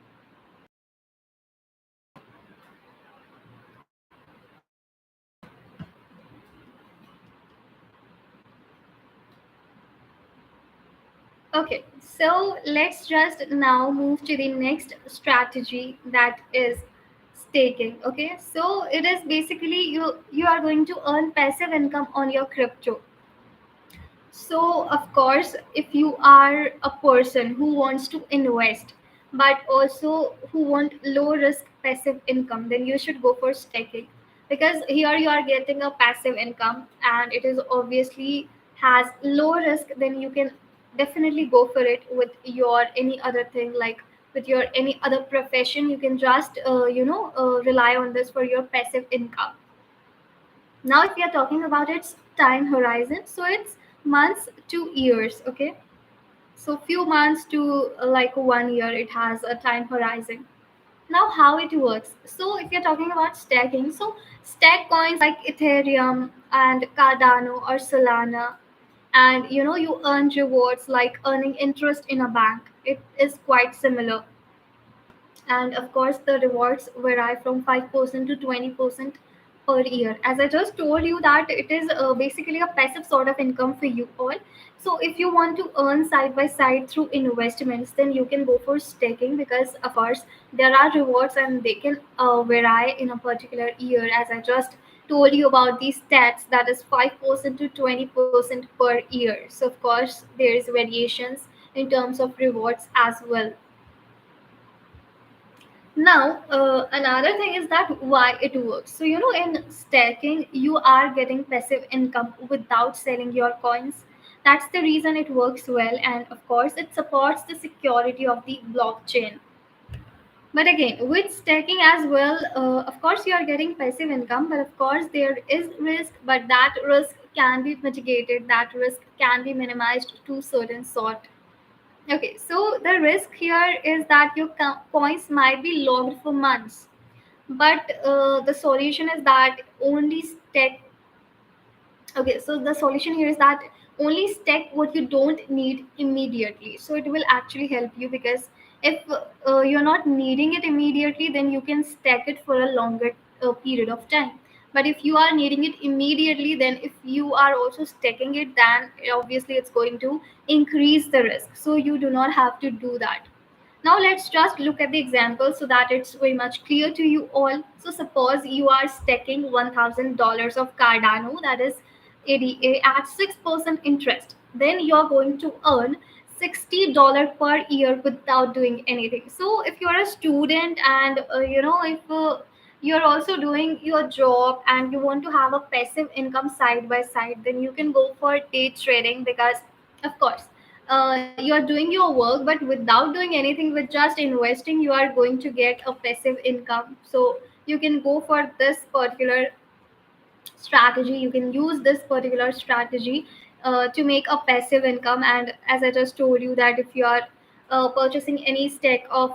water. Okay, so let's just now move to the next strategy, that is staking. Okay, so it is basically you are going to earn passive income on your crypto. So, of course, if you are a person who wants to invest but also who want low risk passive income, then you should go for staking, because here you are getting a passive income and it is obviously has low risk. Then you can definitely go for it with your any other thing, like with your any other profession. You can just rely on this for your passive income. Now, if we are talking about its time horizon, so it's months to years. Okay, so few months to like 1 year, it has a time horizon. Now, how it works? So, if you're talking about stacking, so stack coins like Ethereum and Cardano or Solana, and you earn rewards like earning interest in a bank. It is quite similar, and of course the rewards vary from 5% to 20% per year. As I just told you that it is basically a passive sort of income for you all. So if you want to earn side by side through investments, then you can go for staking, because of course there are rewards and they can vary in a particular year. As I just told you about these stats, that is 5% to 20% per year. So of course there is variations in terms of rewards as well. Now, another thing is that why it works. So, in staking, you are getting passive income without selling your coins. That's the reason it works well. And of course, it supports the security of the blockchain. But again, with staking as well, of course, you are getting passive income, but of course, there is risk, but that risk can be mitigated, that risk can be minimized to certain sort. Okay, so the risk here is that your coins might be locked for months, but the solution is that only stack. Okay, so the solution here is that only stack what you don't need immediately. So it will actually help you, because if you're not needing it immediately, then you can stack it for a longer period of time. But if you are needing it immediately, then if you are also stacking it, then obviously it's going to increase the risk. So you do not have to do that. Now let's just look at the example so that it's very much clear to you all. So suppose you are staking $1,000 of Cardano, that is ADA, at 6% interest. Then you're going to earn $60 per year without doing anything. So if you're a student and if you're also doing your job and you want to have a passive income side by side, then you can go for day trading, because of course you are doing your work, but without doing anything, with just investing, you are going to get a passive income. So you can go for this particular strategy. You can use this particular strategy to make a passive income. And as I just told you, that if you are purchasing any stack of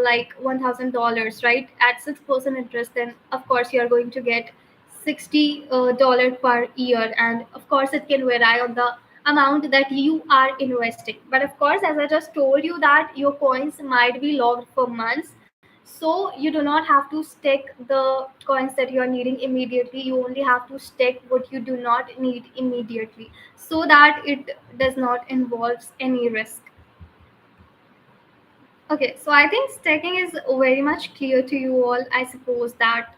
like $1,000, right, at 6% interest, then of course you are going to get $60 per year. And of course it can vary on the amount that you are investing. But of course, as I just told you, that your coins might be locked for months, so you do not have to stake the coins that you are needing immediately. You only have to stake what you do not need immediately, so that it does not involve any risk. Okay, so I think staking is very much clear to you all. I suppose that.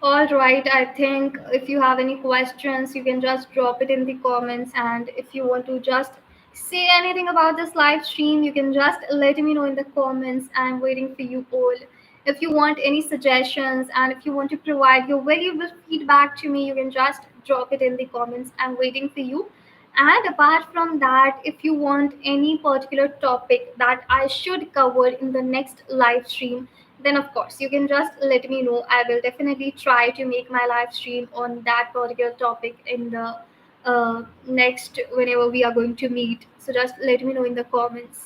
All right, I think if you have any questions, you can just drop it in the comments. And if you want to just say anything about this live stream, you can just let me know in the comments. I'm waiting for you all. If you want any suggestions and if you want to provide your valuable feedback to me, you can just drop it in the comments. I'm waiting for you. And apart from that, if you want any particular topic that I should cover in the next live stream, then of course you can just let me know. I will definitely try to make my live stream on that particular topic in the next whenever we are going to meet. So just let me know in the comments.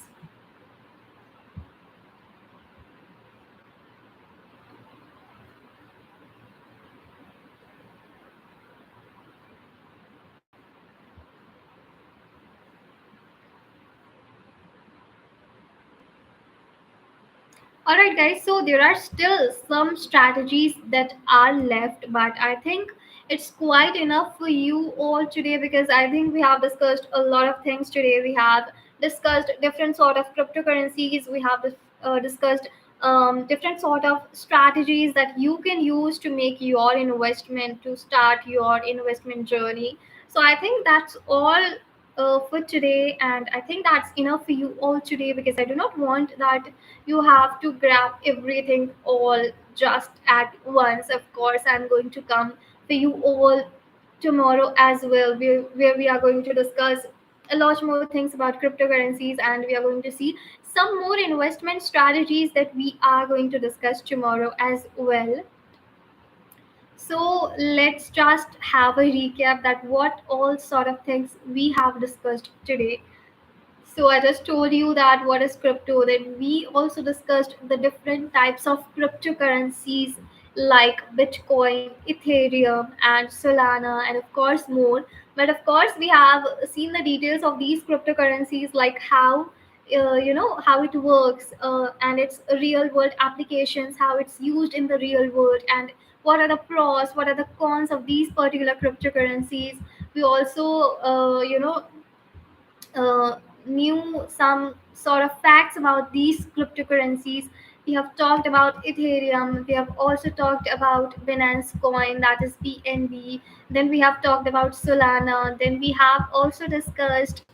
All right, guys. So there are still some strategies that are left, but I think it's quite enough for you all today, because I think we have discussed a lot of things today. We have discussed different sort of cryptocurrencies. We have discussed different sort of strategies that you can use to make your investment, to start your investment journey. So I think that's all for today, and I think that's enough for you all today, because I do not want that you have to grab everything all just at once. Of course, I'm going to come for you all tomorrow as well, where we are going to discuss a lot more things about cryptocurrencies, and we are going to see some more investment strategies that we are going to discuss tomorrow as well. So let's just have a recap that what all sort of things we have discussed today. So I just told you that what is crypto. Then we also discussed the different types of cryptocurrencies like Bitcoin, Ethereum, and Solana, and of course more. But of course, we have seen the details of these cryptocurrencies, like how how it works, and its real world applications, how it's used in the real world, and what are the pros, what are the cons of these particular cryptocurrencies. We also knew some sort of facts about these cryptocurrencies. We have talked about Ethereum. We have also talked about Binance Coin, that is BNB. Then we have talked about Solana. Then we have also discussed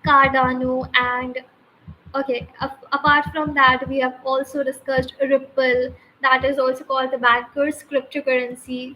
Cardano. And okay, apart from that, we have also discussed Ripple, that is also called the banker's cryptocurrency.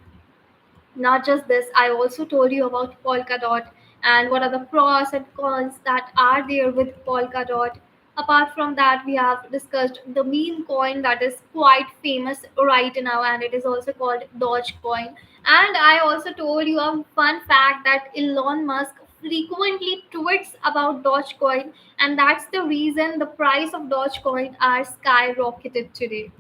Not just this, I also told you about Polkadot and what are the pros and cons that are there with Polkadot. Apart from that, we have discussed the meme coin that is quite famous right now, and it is also called Dogecoin. And I also told you a fun fact that Elon Musk frequently tweets about Dogecoin, and that's the reason the price of Dogecoin are skyrocketed today.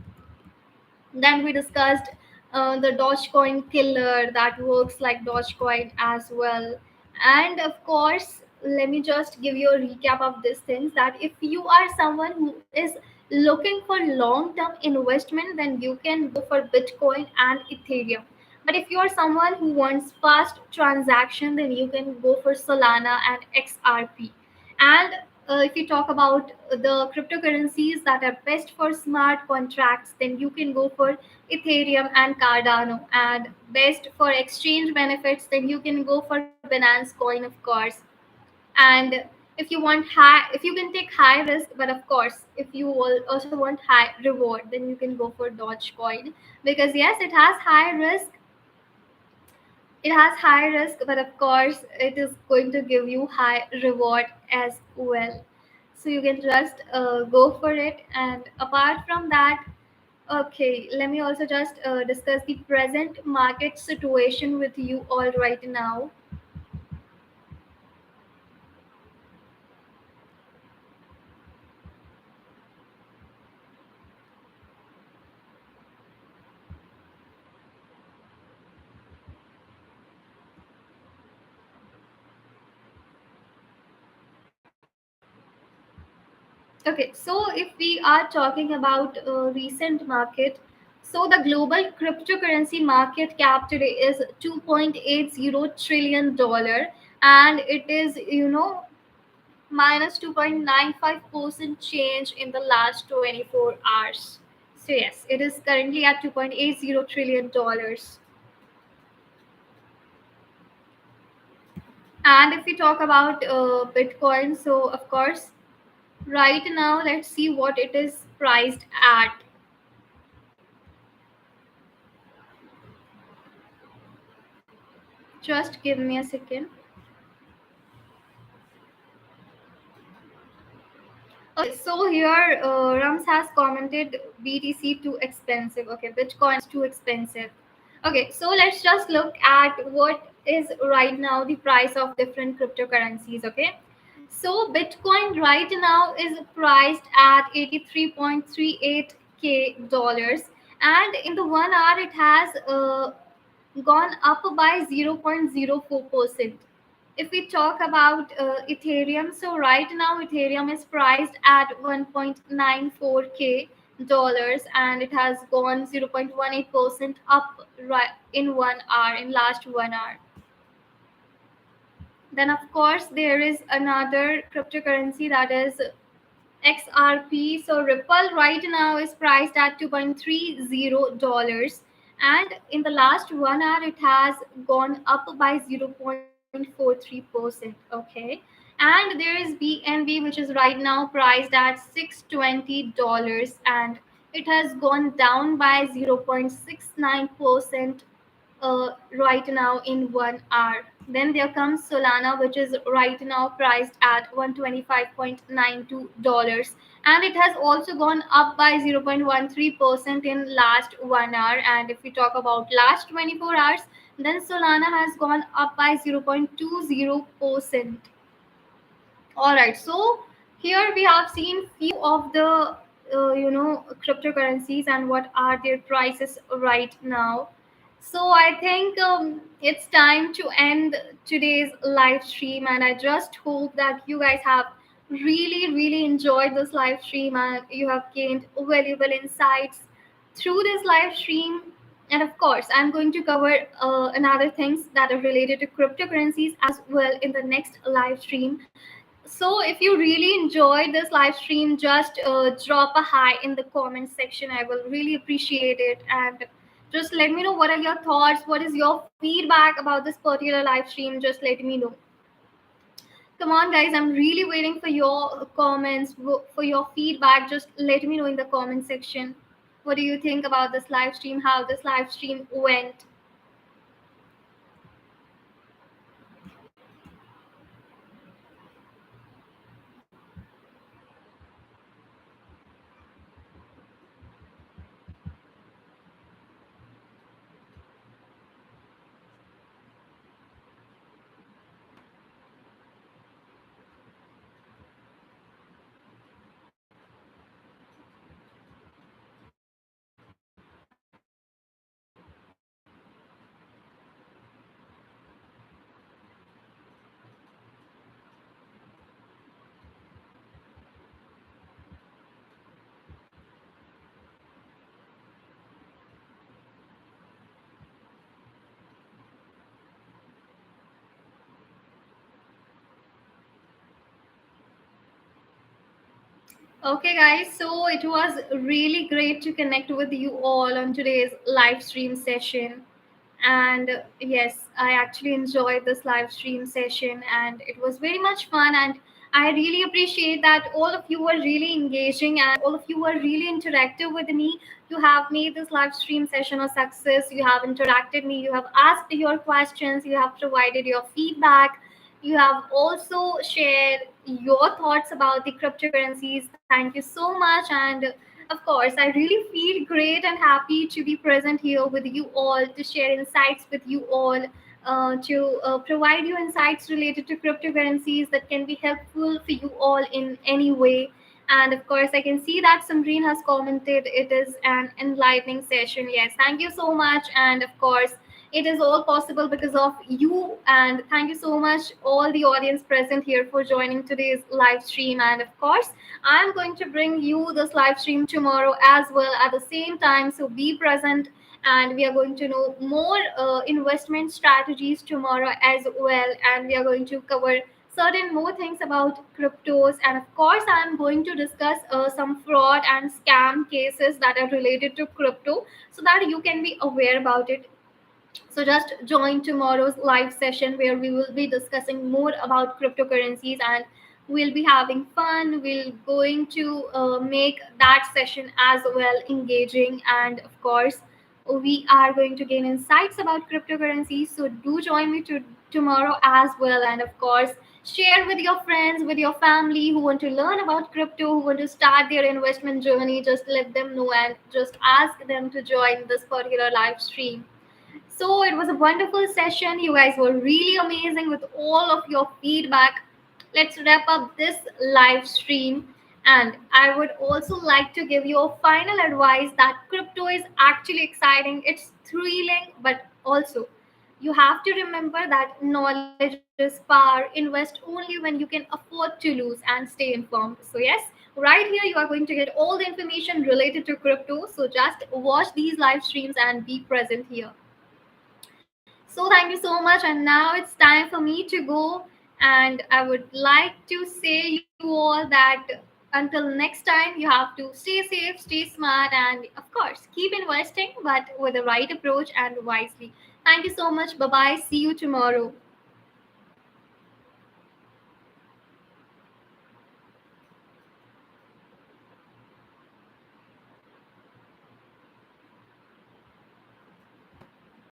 Then we discussed the Dogecoin killer that works like Dogecoin as well. And of course, let me just give you a recap of these things, that if you are someone who is looking for long term investment, then you can go for Bitcoin and Ethereum. But if you are someone who wants fast transaction, then you can go for Solana and XRP. And if you talk about the cryptocurrencies that are best for smart contracts, then you can go for Ethereum and Cardano. And best for exchange benefits, then you can go for Binance Coin, of course. And if you can take high risk, but of course, if you also want high reward, then you can go for Dogecoin, because yes, it has high risk, but of course it is going to give you high reward as well. So you can just go for it. And apart from that, okay, let me also just discuss the present market situation with you all right now. Okay, so if we are talking about recent market, so the global cryptocurrency market cap today is 2.80 trillion dollar, and it is, minus 2.95% change in the last 24 hours. So yes, it is currently at 2.80 trillion dollars. And if we talk about Bitcoin, so of course, right now let's see what it is priced at. Just give me a second. Okay, so here Rams has commented BTC too expensive. Okay, Bitcoin is too expensive. Okay, so let's just look at what is right now the price of different cryptocurrencies. Okay, so Bitcoin right now is priced at 83.38k dollars, and in the 1 hour it has gone up by 0.04%. If we talk about Ethereum, so right now Ethereum is priced at 1.94k dollars, and it has gone 0.18% up right in 1 hour, in last 1 hour. Then of course there is another cryptocurrency, that is XRP. So Ripple right now is priced at $2.30, and in the last 1 hour it has gone up by 0.43%. Okay, and there is BNB, which is right now priced at $620, and it has gone down by 0.69% right now in 1 hour. Then there comes Solana, which is right now priced at $125.92, and it has also gone up by 0.13% in last 1 hour. And if we talk about last 24 hours, then Solana has gone up by 0.20%. All right, so here we have seen few of the cryptocurrencies and what are their prices right now. So I think it's time to end today's live stream, and I just hope that you guys have really enjoyed this live stream and you have gained valuable insights through this live stream. And of course, I'm going to cover another things that are related to cryptocurrencies as well in the next live stream. So, if you really enjoyed this live stream, just drop a hi in the comment section. I will really appreciate it. And just let me know what are your thoughts, what is your feedback about this particular live stream. Just let me know. Come on, guys, I'm really waiting for your comments, for your feedback. Just let me know in the comment section. What do you think about this live stream? How this live stream went? Okay, guys, so it was really great to connect with you all on today's live stream session. And yes, I actually enjoyed this live stream session, and it was very much fun. And I really appreciate that all of you were really engaging and all of you were really interactive with me. You have made this live stream session a success. You have interacted me, you have asked your questions, you have provided your feedback, you have also shared your thoughts about the cryptocurrencies. Thank you so much. And of course, I really feel great and happy to be present here with you all, to share insights with you all, to provide you insights related to cryptocurrencies that can be helpful for you all in any way. And of course, I can see that Samreen has commented it is an enlightening session. Yes, thank you so much. And of course, it is all possible because of you. And thank you so much, all the audience present here, for joining today's live stream. And of course, I'm going to bring you this live stream tomorrow as well at the same time. So be present, and we are going to know more investment strategies tomorrow as well. And we are going to cover certain more things about cryptos. And of course, I'm going to discuss some fraud and scam cases that are related to crypto, so that you can be aware about it. So just join tomorrow's live session where we will be discussing more about cryptocurrencies, and we'll be having fun. We'll going to make that session as well engaging, and of course, we are going to gain insights about cryptocurrencies. So do join me tomorrow as well, and of course, share with your friends, with your family who want to learn about crypto, who want to start their investment journey. Just let them know and just ask them to join this particular live stream. So it was a wonderful session. You guys were really amazing with all of your feedback. Let's wrap up this live stream. And I would also like to give you a final advice that crypto is actually exciting, it's thrilling, but also you have to remember that knowledge is power. Invest only when you can afford to lose, and stay informed. So, yes, right here you are going to get all the information related to crypto. So, just watch these live streams and be present here. So thank you so much. And now it's time for me to go. And I would like to say you all that until next time, you have to stay safe, stay smart, and of course, keep investing, but with the right approach and wisely. Thank you so much. Bye bye. See you tomorrow.